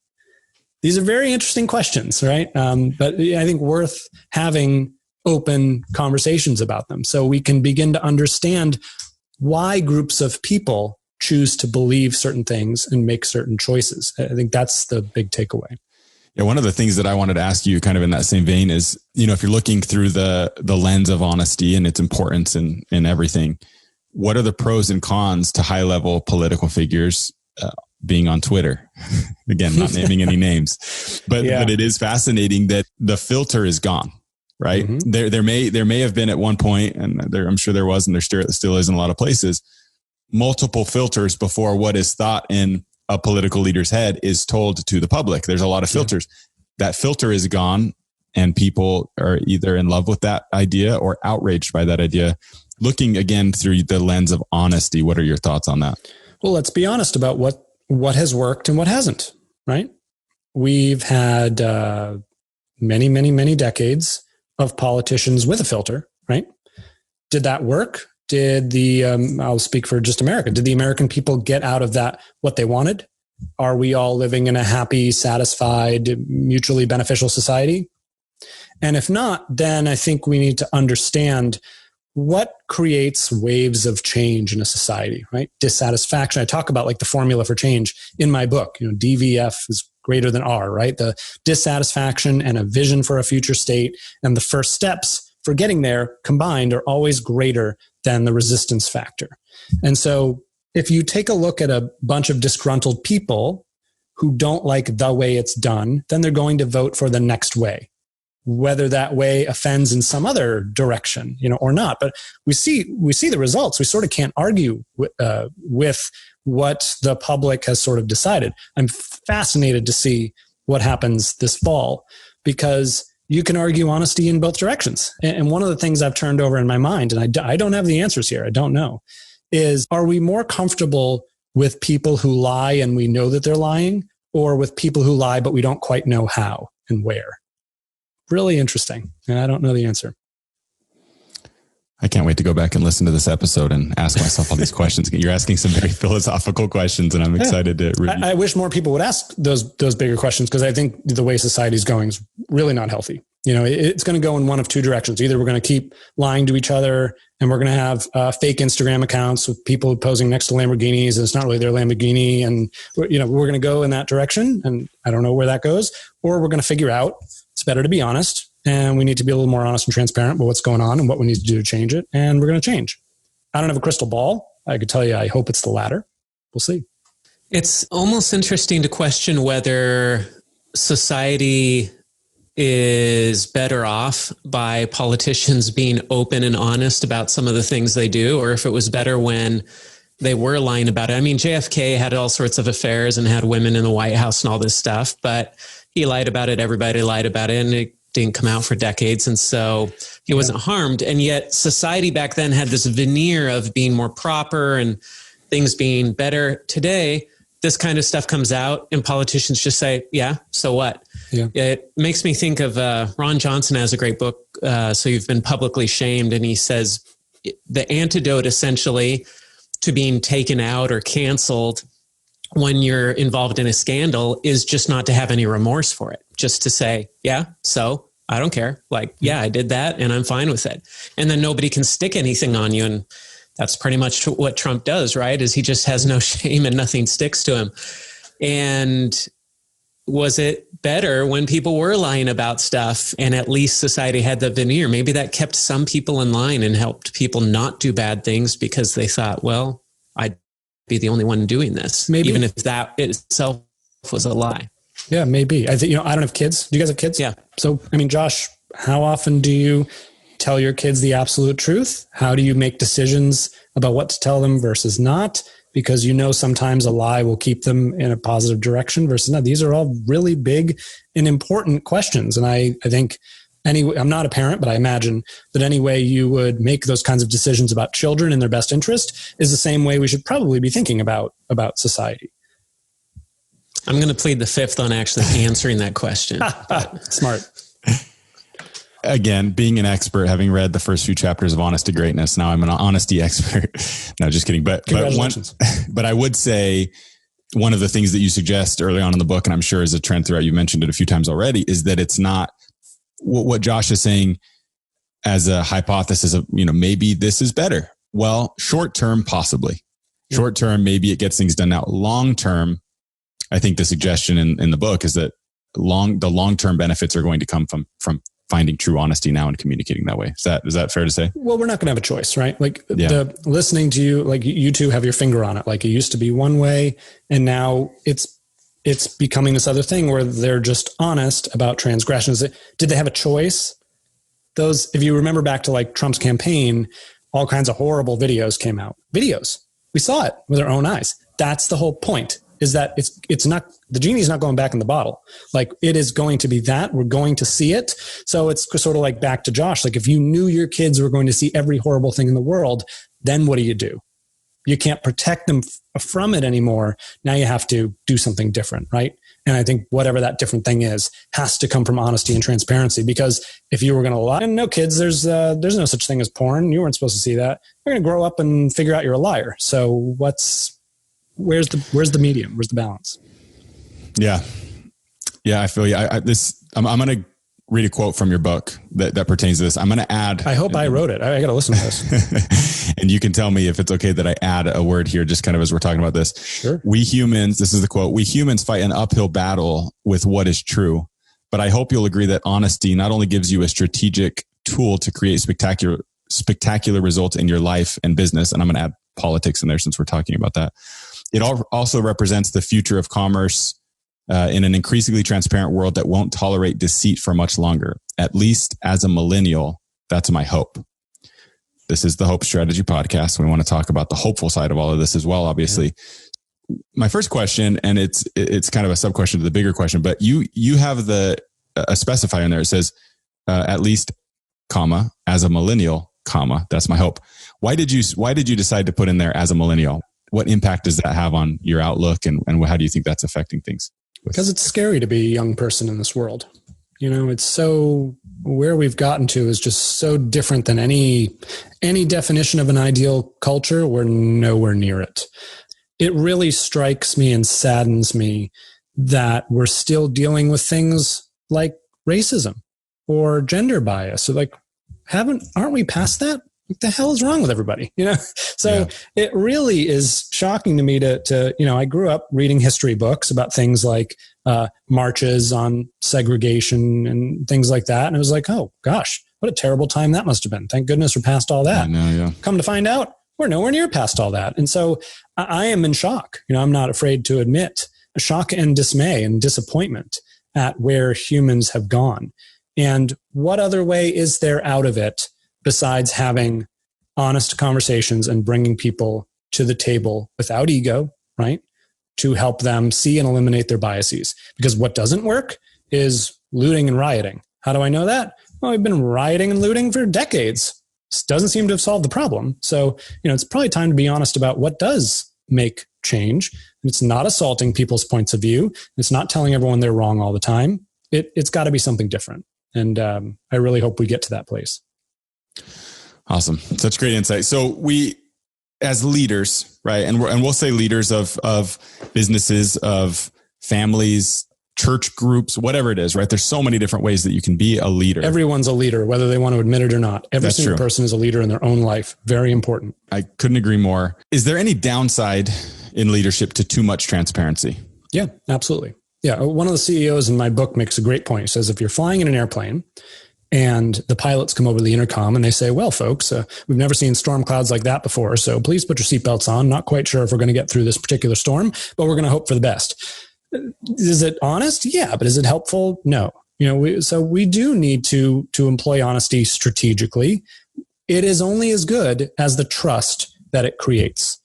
These are very interesting questions, right? But I think worth having open conversations about them so we can begin to understand why groups of people choose to believe certain things and make certain choices. I think that's the big takeaway. Yeah, one of the things that I wanted to ask you kind of in that same vein is, if you're looking through the lens of honesty and its importance in everything, what are the pros and cons to high level political figures being on Twitter? Again, not naming any names, but it is fascinating that the filter is gone, right? Mm-hmm. There may have been at one point, and I'm sure there was, and there still is in a lot of places, multiple filters before what is thought in a political leader's head is told to the public. There's a lot of filters. That filter is gone, and people are either in love with that idea or outraged by that idea. Looking again through the lens of honesty, what are your thoughts on that? Well, let's be honest about what has worked and what hasn't, right? We've had many, many, many decades of politicians with a filter, right? Did that work? Did I'll speak for just America, did the American people get out of that what they wanted? Are we all living in a happy, satisfied, mutually beneficial society? And if not, then I think we need to understand what creates waves of change in a society, right? Dissatisfaction. I talk about like the formula for change in my book. DVF is greater than R, right? The dissatisfaction and a vision for a future state and the first steps for getting there combined are always greater than the resistance factor. And so if you take a look at a bunch of disgruntled people who don't like the way it's done, then they're going to vote for the next way, whether that way offends in some other direction, or not. But we see the results. We sort of can't argue with what the public has sort of decided. I'm fascinated to see what happens this fall, because you can argue honesty in both directions. And one of the things I've turned over in my mind, and I don't have the answers here, I don't know, is, are we more comfortable with people who lie and we know that they're lying, or with people who lie but we don't quite know how and where? Really interesting. And I don't know the answer. I can't wait to go back and listen to this episode and ask myself all these questions. You're asking some very philosophical questions, and I'm excited to review. I wish more people would ask those bigger questions, because I think the way society is going is really not healthy. It's going to go in one of two directions. Either we're going to keep lying to each other, and we're going to have fake Instagram accounts with people posing next to Lamborghinis, and it's not really their Lamborghini. And, we're going to go in that direction, and I don't know where that goes. Or we're going to figure out it's better to be honest, and we need to be a little more honest and transparent about what's going on and what we need to do to change it. And we're going to change. I don't have a crystal ball. I could tell you, I hope it's the latter. We'll see. It's almost interesting to question whether society is better off by politicians being open and honest about some of the things they do, or if it was better when they were lying about it. I mean, JFK had all sorts of affairs and had women in the White House and all this stuff, but he lied about it. Everybody lied about it, and it didn't come out for decades. And so he wasn't harmed. And yet society back then had this veneer of being more proper and things being better. Today, this kind of stuff comes out and politicians just say, yeah, so what? Yeah. It makes me think of Ron Johnson has a great book, So You've Been Publicly Shamed. And he says the antidote essentially to being taken out or canceled when you're involved in a scandal is just not to have any remorse for it. Just to say, yeah, so I don't care. Like, yeah, I did that and I'm fine with it. And then nobody can stick anything on you. And that's pretty much what Trump does, right? Is he just has no shame and nothing sticks to him. And was it better when people were lying about stuff and at least society had the veneer? Maybe that kept some people in line and helped people not do bad things because they thought, well, I'd be the only one doing this, maybe, even if that itself was a lie. Yeah, maybe. I think, I don't have kids. Do you guys have kids? Yeah. So, I mean, Josh, how often do you tell your kids the absolute truth? How do you make decisions about what to tell them versus not? Because sometimes a lie will keep them in a positive direction versus not. These are all really big and important questions. And I think I'm not a parent, but I imagine that any way you would make those kinds of decisions about children in their best interest is the same way we should probably be thinking about society. I'm going to plead the fifth on actually answering that question. Smart. Again, being an expert, having read the first few chapters of Honest to Greatness, now I'm an honesty expert. No, just kidding. But I would say one of the things that you suggest early on in the book, and I'm sure is a trend throughout, you mentioned it a few times already, is that it's not what Josh is saying as a hypothesis of, maybe this is better. Well, short term, possibly. Short term, maybe it gets things done now. Long term, I think the suggestion in the book is that the long-term benefits are going to come from finding true honesty now and communicating that way. Is that fair to say? Well, we're not going to have a choice, right? Like the listening to you, like you two have your finger on it. Like it used to be one way, and now it's becoming this other thing where they're just honest about transgressions. Did they have a choice? Those, if you remember back to like Trump's campaign, all kinds of horrible videos came out. Videos. We saw it with our own eyes. That's the whole point. Is that it's not, the genie's not going back in the bottle. Like it is going to be that we're going to see it. So it's sort of like back to Josh. Like if you knew your kids were going to see every horrible thing in the world, then what do? You can't protect them from it anymore. Now you have to do something different, right? And I think whatever that different thing is has to come from honesty and transparency. Because if you were going to lie, and no kids, there's no such thing as porn. You weren't supposed to see that. You're going to grow up and figure out you're a liar. So where's the medium? Where's the balance? Yeah. Yeah. I feel you. I'm going to read a quote from your book that pertains to this. I'm going to add. I hope I wrote it. I got to listen to this. And you can tell me if it's okay that I add a word here, just kind of as we're talking about this. Sure. We humans, this is the quote, we humans fight an uphill battle with what is true. But I hope you'll agree that honesty not only gives you a strategic tool to create spectacular results in your life and business, and I'm going to add politics in there since we're talking about that. It also represents the future of commerce in an increasingly transparent world that won't tolerate deceit for much longer. At least as a millennial, that's my hope. This is the Hope Strategy Podcast. We want to talk about the hopeful side of all of this as well, obviously. Yeah. My first question, and it's kind of a sub question to the bigger question, but you have a specifier in there. It says, at least, comma, as a millennial, comma, that's my hope. Why did you decide to put in there as a millennial? What impact does that have on your outlook, and how do you think that's affecting things? Because it's scary to be a young person in this world. It's so, where we've gotten to is just so different than any definition of an ideal culture. We're nowhere near it. It really strikes me and saddens me that we're still dealing with things like racism or gender bias. So aren't we past that? What the hell is wrong with everybody? So It really is shocking to me to I grew up reading history books about things like marches on segregation and things like that. And it was like, oh gosh, what a terrible time that must have been. Thank goodness we're past all that. I know, yeah. Come to find out, we're nowhere near past all that. And so I am in shock. I'm not afraid to admit shock and dismay and disappointment at where humans have gone. And what other way is there out of it besides having honest conversations and bringing people to the table without ego, right? To help them see and eliminate their biases. Because what doesn't work is looting and rioting. How do I know that? Well, we've been rioting and looting for decades. This doesn't seem to have solved the problem. So, it's probably time to be honest about what does make change. And it's not assaulting people's points of view. It's not telling everyone they're wrong all the time. It's got to be something different. And I really hope we get to that place. Awesome. Such great insight. So we, as leaders, right, and we'll say leaders of businesses, of families, church groups, whatever it is, right? There's so many different ways that you can be a leader. Everyone's a leader, whether they want to admit it or not. Every single person is a leader in their own life. Very important. I couldn't agree more. Is there any downside in leadership to too much transparency? Yeah, absolutely. Yeah. One of the CEOs in my book makes a great point. He says, if you're flying in an airplane and the pilots come over the intercom and they say, well, folks, we've never seen storm clouds like that before. So please put your seatbelts on. Not quite sure if we're going to get through this particular storm, but we're going to hope for the best. Is it honest? Yeah. But is it helpful? No. So we do need to employ honesty strategically. It is only as good as the trust that it creates.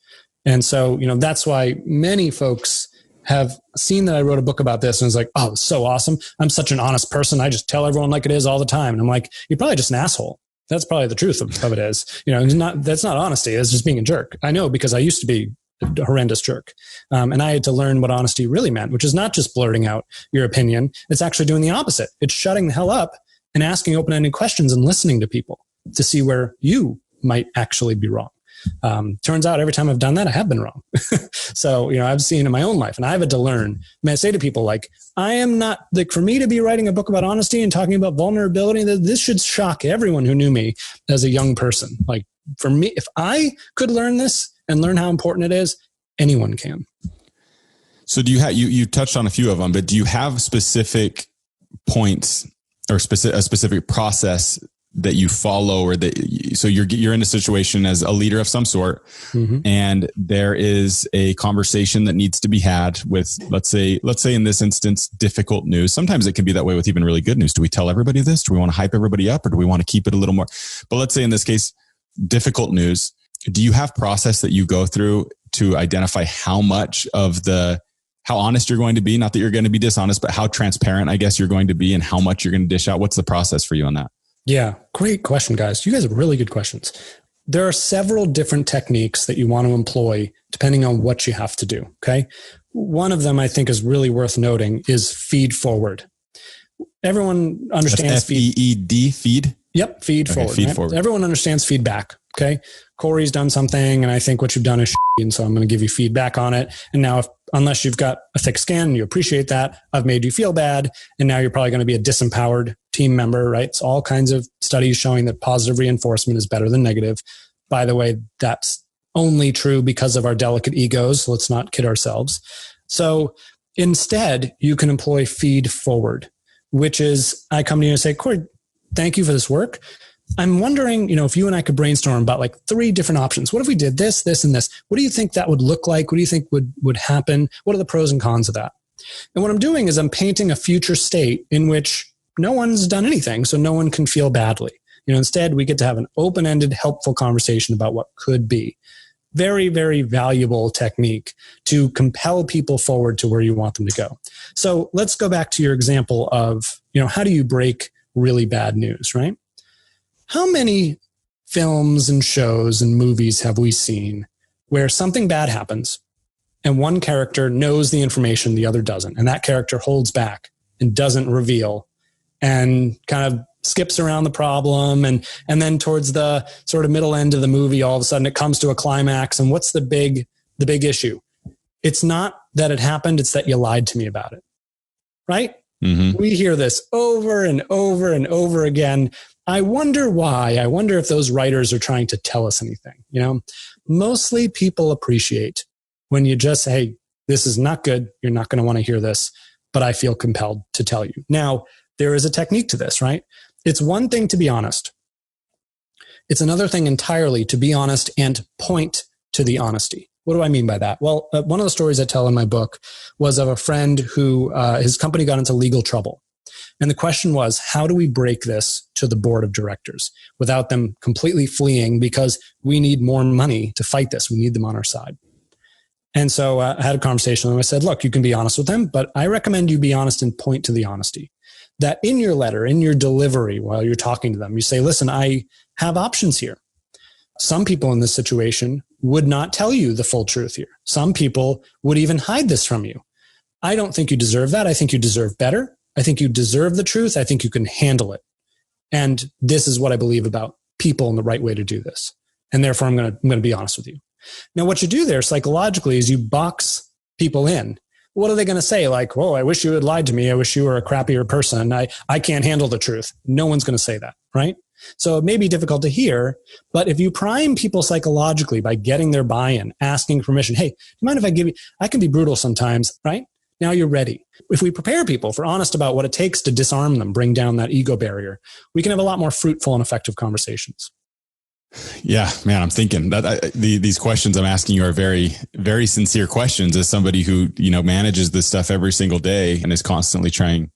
And so, that's why many folks have seen that I wrote a book about this and was like, oh, it's so awesome. I'm such an honest person. I just tell everyone like it is all the time. And I'm like, you're probably just an asshole. That's probably the truth of it is, that's not honesty. It's just being a jerk. I know, because I used to be a horrendous jerk. And I had to learn what honesty really meant, which is not just blurting out your opinion. It's actually doing the opposite. It's shutting the hell up and asking open-ended questions and listening to people to see where you might actually be wrong. Turns out every time I've done that, I have been wrong. So, I've seen in my own life and I've had to learn. I say to people I am not for me to be writing a book about honesty and talking about vulnerability, this should shock everyone who knew me as a young person. For me, if I could learn this and learn how important it is, anyone can. So do you have, you touched on a few of them, but do you have specific points or a specific process that you follow, or so you're in a situation as a leader of some sort, and there is a conversation that needs to be had with, let's say in this instance, difficult news. Sometimes it can be that way with even really good news. Do we tell everybody this? Do we want to hype everybody up, or do we want to keep it a little more? But let's say in this case, difficult news. Do you have process that you go through to identify how honest you're going to be? Not that you're going to be dishonest, but how transparent, I guess, you're going to be and how much you're going to dish out. What's the process for you on that? Yeah, great question, guys. You guys have really good questions. There are several different techniques that you want to employ depending on what you have to do. Okay. One of them I think is really worth noting is feed forward. Everyone understands FEED, feed. Yep. Feed forward. Feed forward. Everyone understands feedback. Okay. Corey's done something and I think what you've done is shitty, and so I'm going to give you feedback on it. And now unless you've got a thick skin and you appreciate that, I've made you feel bad. And now you're probably going to be a disempowered team member, right? It's all kinds of studies showing that positive reinforcement is better than negative. By the way, that's only true because of our delicate egos. Let's not kid ourselves. So instead, you can employ feed forward, which is I come to you and say, Corey, thank you for this work. I'm wondering, if you and I could brainstorm about like 3 different options. What if we did this, this, and this? What do you think that would look like? What do you think would happen? What are the pros and cons of that? And what I'm doing is I'm painting a future state in which no one's done anything, so no one can feel badly. Instead, we get to have an open-ended, helpful conversation about what could be. Very, very valuable technique to compel people forward to where you want them to go. So let's go back to your example of, how do you break really bad news, right? How many films and shows and movies have we seen where something bad happens and one character knows the information the other doesn't, and that character holds back and doesn't reveal and kind of skips around the problem, and then towards the sort of middle end of the movie, all of a sudden it comes to a climax, and what's the big issue? It's not that it happened, it's that you lied to me about it, right? Mm-hmm. We hear this over and over and over again. I wonder why. I wonder if those writers are trying to tell us anything. Mostly people appreciate when you just say, hey, this is not good. You're not going to want to hear this, but I feel compelled to tell you. Now, there is a technique to this, right? It's one thing to be honest. It's another thing entirely to be honest and point to the honesty. What do I mean by that? Well, one of the stories I tell in my book was of a friend who his company got into legal trouble. And the question was, how do we break this to the board of directors without them completely fleeing because we need more money to fight this. We need them on our side. And so I had a conversation with them. I said, look, you can be honest with them, but I recommend you be honest and point to the honesty. That in your letter, in your delivery, while you're talking to them, you say, listen, I have options here. Some people in this situation would not tell you the full truth here. Some people would even hide this from you. I don't think you deserve that. I think you deserve better. I think you deserve the truth. I think you can handle it. And this is what I believe about people and the right way to do this. And therefore, I'm going to be honest with you. Now, what you do there psychologically is you box people in. What are they going to say? Like, whoa, I wish you had lied to me. I wish you were a crappier person. I can't handle the truth. No one's going to say that, right? So it may be difficult to hear, but if you prime people psychologically by getting their buy-in, asking permission, hey, do you mind if I give you, I can be brutal sometimes, right? Now you're ready. If we prepare people for honest about what it takes to disarm them, bring down that ego barrier, we can have a lot more fruitful and effective conversations. Yeah, man, I'm thinking that these questions I'm asking you are very, very sincere questions as somebody who, manages this stuff every single day and is constantly trying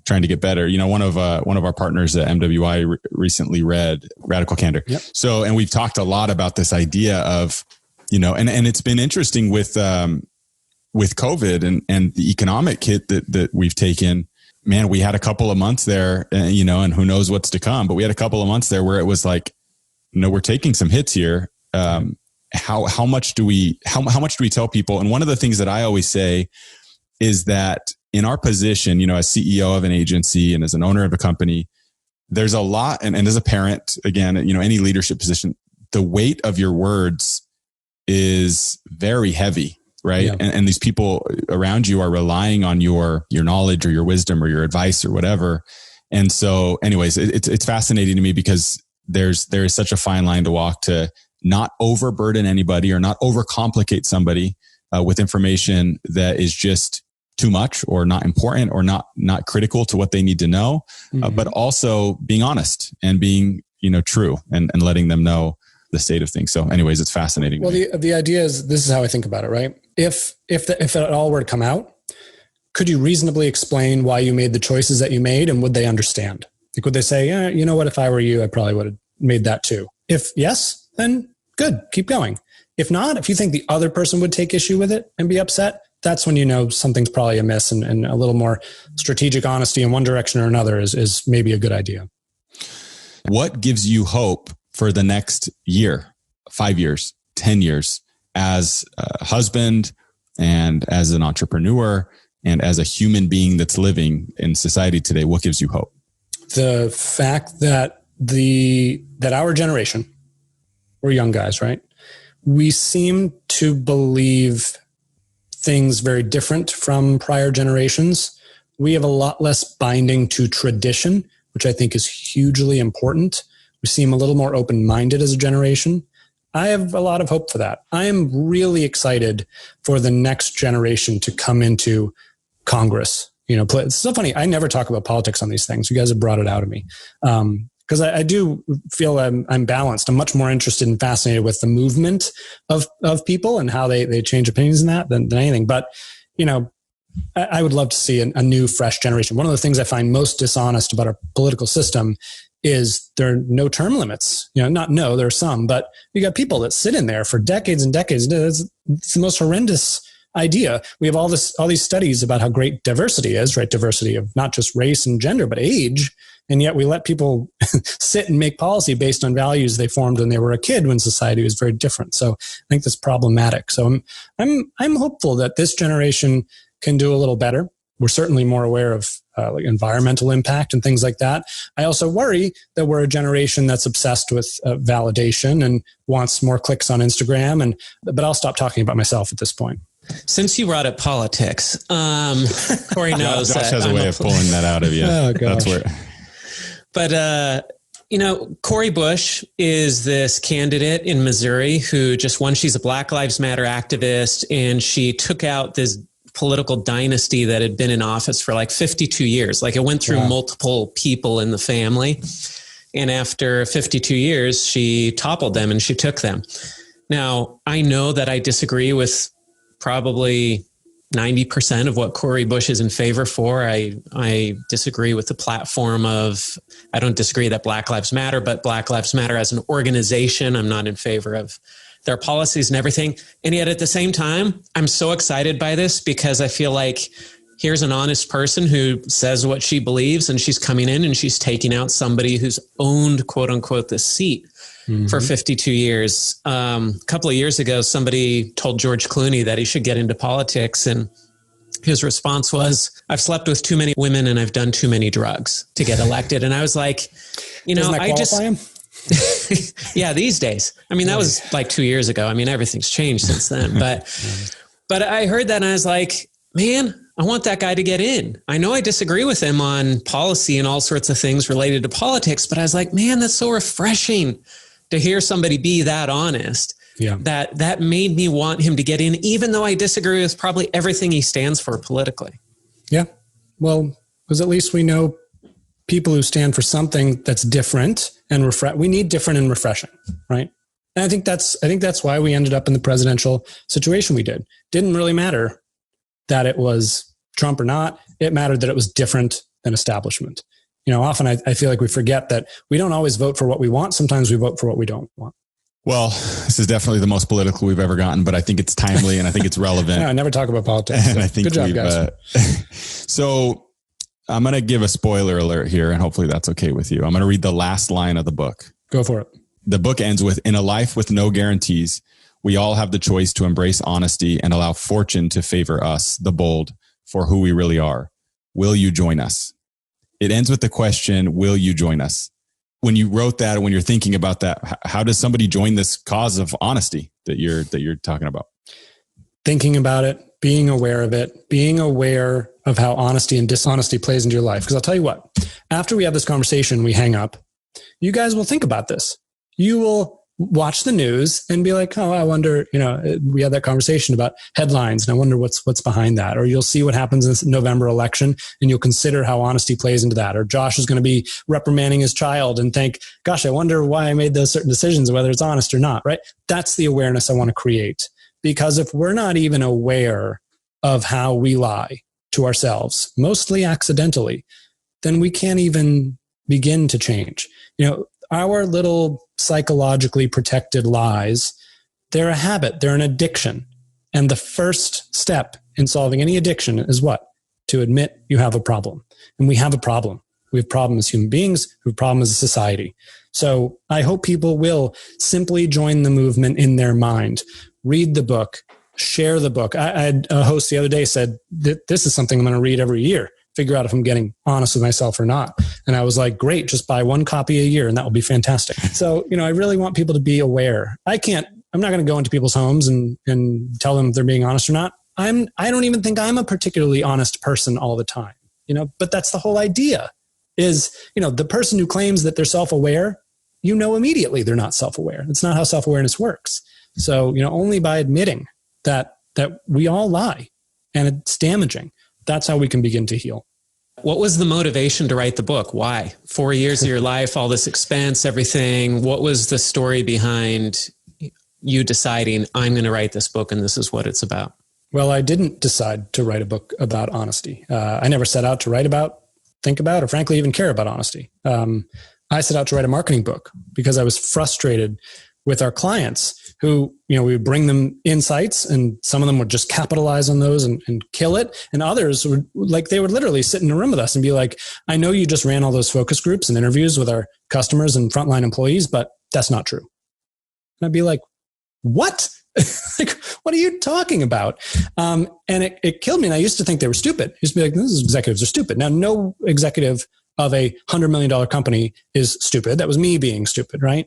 to get better. One of our partners at MWI recently read Radical Candor. Yep. So, and we've talked a lot about this idea of, and it's been interesting with COVID and the economic hit that we've taken. Man, we had a couple of months there, and who knows what's to come, but we had a couple of months there where it was like, we're taking some hits here. How much do we tell people? And one of the things that I always say is that in our position, as CEO of an agency and as an owner of a company, there's a lot, and as a parent, again, any leadership position, the weight of your words is very heavy, right? Yeah. And these people around you are relying on your knowledge or your wisdom or your advice or whatever. And so anyways, it's fascinating to me because there is such a fine line to walk to not overburden anybody or not overcomplicate somebody with information that is just too much or not important or not critical to what they need to know, but also being honest and being, true and letting them know the state of things. So anyways, it's fascinating. Well, the idea is, this is how I think about it, right? If it all were to come out, could you reasonably explain why you made the choices that you made, and would they understand? Like, would they say, yeah, you know what, if I were you, I probably would have made that too. If yes, then good, keep going. If not, if you think the other person would take issue with it and be upset, that's when something's probably amiss, and a little more strategic honesty in one direction or another is maybe a good idea. What gives you hope for the next year, 5 years, 10 years as a husband and as an entrepreneur and as a human being that's living in society today? What gives you hope? The fact that our generation we're young guys, right? We seem to believe things very different from prior generations. We have a lot less binding to tradition, which I think is hugely important. We seem a little more open-minded as a generation. I have a lot of hope for that. I am really excited for the next generation to come into Congress. It's so funny. I never talk about politics on these things. You guys have brought it out of me. Because I do feel I'm balanced. I'm much more interested and fascinated with the movement of people and how they change opinions in that than anything. But, I would love to see a new, fresh generation. One of the things I find most dishonest about our political system is there are no term limits. There are some, but you got people that sit in there for decades and decades. It's the most horrendous idea. We have all these studies about how great diversity is, right? Diversity of not just race and gender, but age. And yet we let people sit and make policy based on values they formed when they were a kid, when society was very different. So I think that's problematic. So I'm hopeful that this generation can do a little better. We're certainly more aware of like environmental impact and things like that. I also worry that we're a generation that's obsessed with validation and wants more clicks on Instagram. But I'll stop talking about myself at this point. Since you brought up politics, Corey knows Josh has a way of pulling that out of you. Oh, gosh. That's where. But, Cori Bush is this candidate in Missouri who just won. She's a Black Lives Matter activist, and she took out this political dynasty that had been in office for like 52 years. Like it went through multiple people in the family. And after 52 years, she toppled them and she took them. Now, I know that I disagree with probably 90% of what Cori Bush is in favor for. I disagree with the platform of, I don't disagree that Black Lives Matter, but Black Lives Matter as an organization, I'm not in favor of their policies and everything. And yet at the same time, I'm so excited by this because I feel like here's an honest person who says what she believes, and she's coming in and she's taking out somebody who's owned, quote unquote, the seat for 52 years. A couple of years ago, somebody told George Clooney that he should get into politics. And his response was, I've slept with too many women and I've done too many drugs to get elected. And I was like, Doesn't that qualify him? Yeah, these days. I mean, that was like 2 years ago. I mean, everything's changed since then. But I heard that and I was like, man, I want that guy to get in. I know I disagree with him on policy and all sorts of things related to politics, but I was like, man, that's so refreshing to hear somebody be that honest. Yeah. That made me want him to get in, even though I disagree with probably everything he stands for politically. Yeah. Well, because at least we know people who stand for something that's different and we need different and refreshing, right? And I think that's why we ended up in the presidential situation we did. Didn't really matter that it was Trump or not. It mattered that it was different than establishment. Often I feel like we forget that we don't always vote for what we want. Sometimes we vote for what we don't want. Well, this is definitely the most political we've ever gotten, but I think it's timely and I think it's relevant. No, I never talk about politics. And I think good job, guys. So I'm going to give a spoiler alert here, and hopefully that's okay with you. I'm going to read the last line of the book. Go for it. The book ends with, in a life with no guarantees, we all have the choice to embrace honesty and allow fortune to favor us, the bold, for who we really are. Will you join us? It ends with the question, will you join us? When you wrote that, when you're thinking about that, how does somebody join this cause of honesty that you're talking about? Thinking about it, being aware of it, being aware of how honesty and dishonesty plays into your life. Because I'll tell you what, after we have this conversation, we hang up, you guys will think about this. You will watch the news and be like, oh, I wonder, we had that conversation about headlines and I wonder what's behind that. Or you'll see what happens in the November election and you'll consider how honesty plays into that. Or Josh is going to be reprimanding his child and think, gosh, I wonder why I made those certain decisions, whether it's honest or not, right? That's the awareness I want to create. Because if we're not even aware of how we lie to ourselves, mostly accidentally, then we can't even begin to change. Our little psychologically protected lies, they're a habit, they're an addiction. And the first step in solving any addiction is what? To admit you have a problem. And we have a problem. We have a problem as human beings, we have a problem as a society. So I hope people will simply join the movement in their mind. Read the book, share the book. I had a host the other day said that this is something I'm going to read every year. figure out if I'm getting honest with myself or not. And I was like, great, just buy one copy a year and that will be fantastic. So, I really want people to be aware. I'm not going to go into people's homes and tell them if they're being honest or not. I don't even think I'm a particularly honest person all the time, but that's the whole idea is, the person who claims that they're self-aware, immediately they're not self-aware. It's not how self-awareness works. So, only by admitting that we all lie and it's damaging, that's how we can begin to heal. What was the motivation to write the book? Why? 4 years of your life, all this expense, everything. What was the story behind you deciding, I'm going to write this book and this is what it's about? Well, I didn't decide to write a book about honesty. I never set out to write about, think about, or frankly, even care about honesty. I set out to write a marketing book because I was frustrated with our clients who, we would bring them insights and some of them would just capitalize on those and kill it. And others would they would literally sit in a room with us and be like, I know you just ran all those focus groups and interviews with our customers and frontline employees, but that's not true. And I'd be like, what? What are you talking about? And it killed me. And I used to think they were stupid. I used to be like, these executives are stupid. Now, no executive of a $100 million company is stupid. That was me being stupid, right?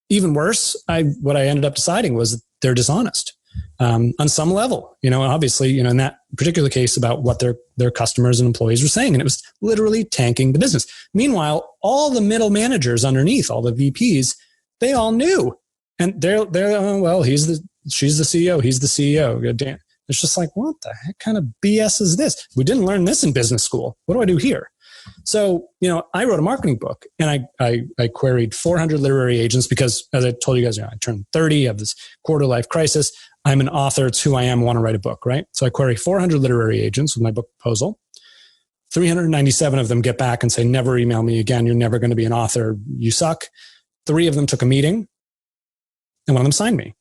Even worse, what I ended up deciding was they're dishonest on some level, obviously, in that particular case about what their customers and employees were saying. And it was literally tanking the business. Meanwhile, all the middle managers underneath, all the VPs, they all knew. And they're oh, well, she's the CEO, he's the CEO. Damn. It's just like, what the heck kind of BS is this? We didn't learn this in business school. What do I do here? So, I wrote a marketing book and I queried 400 literary agents because, as I told you guys, I turned 30, I have this quarter life crisis. I'm an author. It's who I am. Want to write a book, right? So I query 400 literary agents with my book proposal. 397 of them get back and say, never email me again. You're never going to be an author. You suck. 3 of them took a meeting and one of them signed me.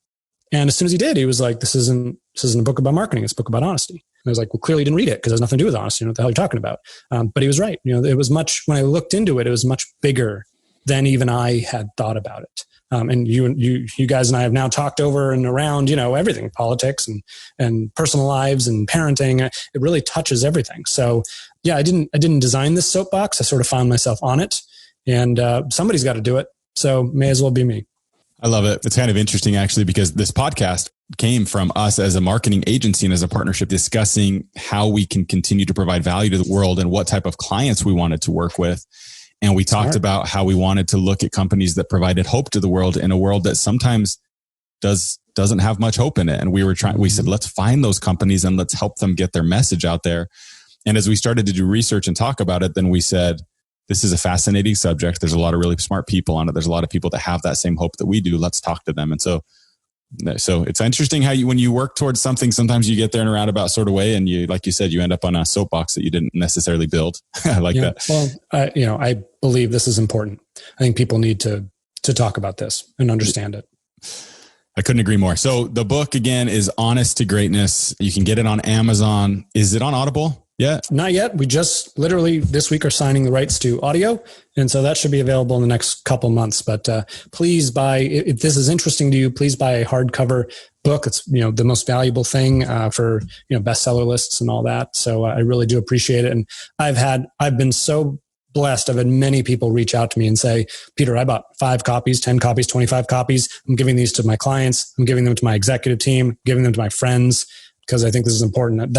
And as soon as he did, he was like, this isn't a book about marketing. It's a book about honesty. And I was like, well, clearly you didn't read it because it has nothing to do with honesty. What the hell are you talking about? But he was right. It was when I looked into it, it was much bigger than even I had thought about it. And you guys and I have now talked over and around, everything, politics and personal lives and parenting. It really touches everything. So yeah, I didn't design this soapbox. I sort of found myself on it and somebody's got to do it. So may as well be me. I love it. It's kind of interesting actually, because this podcast came from us as a marketing agency and as a partnership discussing how we can continue to provide value to the world and what type of clients we wanted to work with. And we talked about how we wanted to look at companies that provided hope to the world in a world that sometimes doesn't have much hope in it. And we said, let's find those companies and let's help them get their message out there. And as we started to do research and talk about it, then we said, this is a fascinating subject. There's a lot of really smart people on it. There's a lot of people that have that same hope that we do. Let's talk to them. And so it's interesting how when you work towards something, sometimes you get there in a roundabout sort of way. And you, like you said, you end up on a soapbox that you didn't necessarily build. I like that. Well, I believe this is important. I think people need to talk about this and understand it. I couldn't agree more. So the book again is Honest to Greatness. You can get it on Amazon. Is it on Audible? Yeah. Not yet. We just literally this week are signing the rights to audio. And so that should be available in the next couple months. But please buy, if this is interesting to you, please buy a hardcover book. It's, the most valuable thing for, bestseller lists and all that. So I really do appreciate it. And I've been so blessed. I've had many people reach out to me and say, Peter, I bought 5 copies, 10 copies, 25 copies. I'm giving these to my clients. I'm giving them to my executive team, giving them to my friends, because I think this is important.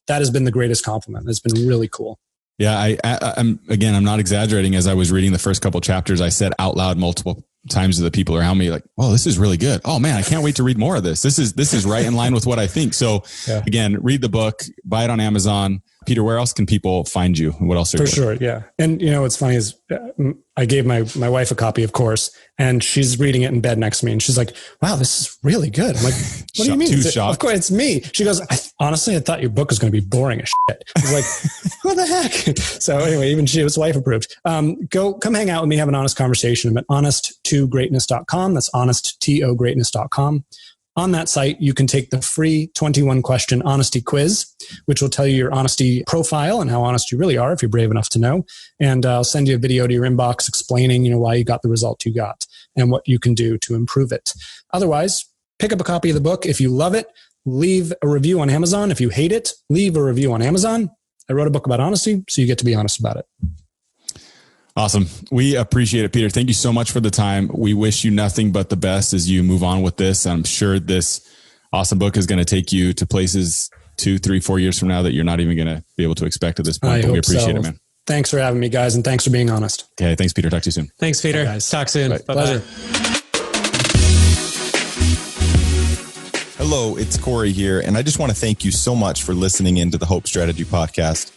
That has been the greatest compliment. It's been really cool. Yeah. I'm not exaggerating. As I was reading the first couple chapters, I said out loud multiple times to the people around me, like, oh, this is really good. Oh man, I can't wait to read more of this. This is right in line with what I think. So Again, read the book, buy it on Amazon. Peter, where else can people find you? What else? For sure. Yeah. And what's funny is I gave my wife a copy, of course, and she's reading it in bed next to me. And she's like, wow, this is really good. I'm like, what do you mean? Of course, it's me. She goes, honestly, I thought your book was going to be boring as shit. I was like, what the heck? So anyway, even she was wife approved. Come hang out with me, have an honest conversation. I'm at honest2greatness.com. That's honest2greatness.com. On that site, you can take the free 21-question honesty quiz, which will tell you your honesty profile and how honest you really are if you're brave enough to know. And I'll send you a video to your inbox explaining, why you got the result you got and what you can do to improve it. Otherwise, pick up a copy of the book. If you love it, leave a review on Amazon. If you hate it, leave a review on Amazon. I wrote a book about honesty, so you get to be honest about it. Awesome. We appreciate it, Peter. Thank you so much for the time. We wish you nothing but the best as you move on with this. I'm sure this awesome book is going to take you to places 2, 3, 4 years from now that you're not even going to be able to expect at this point. But we appreciate it, man. Thanks for having me, guys. And thanks for being honest. Okay. Thanks, Peter. Talk to you soon. Thanks, Peter. Bye, guys. Talk soon. Bye. Pleasure. Hello, it's Corey here. And I just want to thank you so much for listening into the Hope Strategy podcast.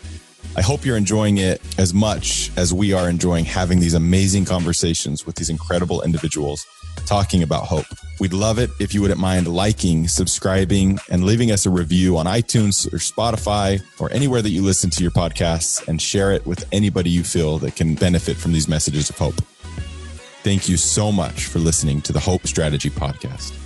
I hope you're enjoying it as much as we are enjoying having these amazing conversations with these incredible individuals talking about hope. We'd love it if you wouldn't mind liking, subscribing, and leaving us a review on iTunes or Spotify or anywhere that you listen to your podcasts, and share it with anybody you feel that can benefit from these messages of hope. Thank you so much for listening to the Hope Strategy podcast.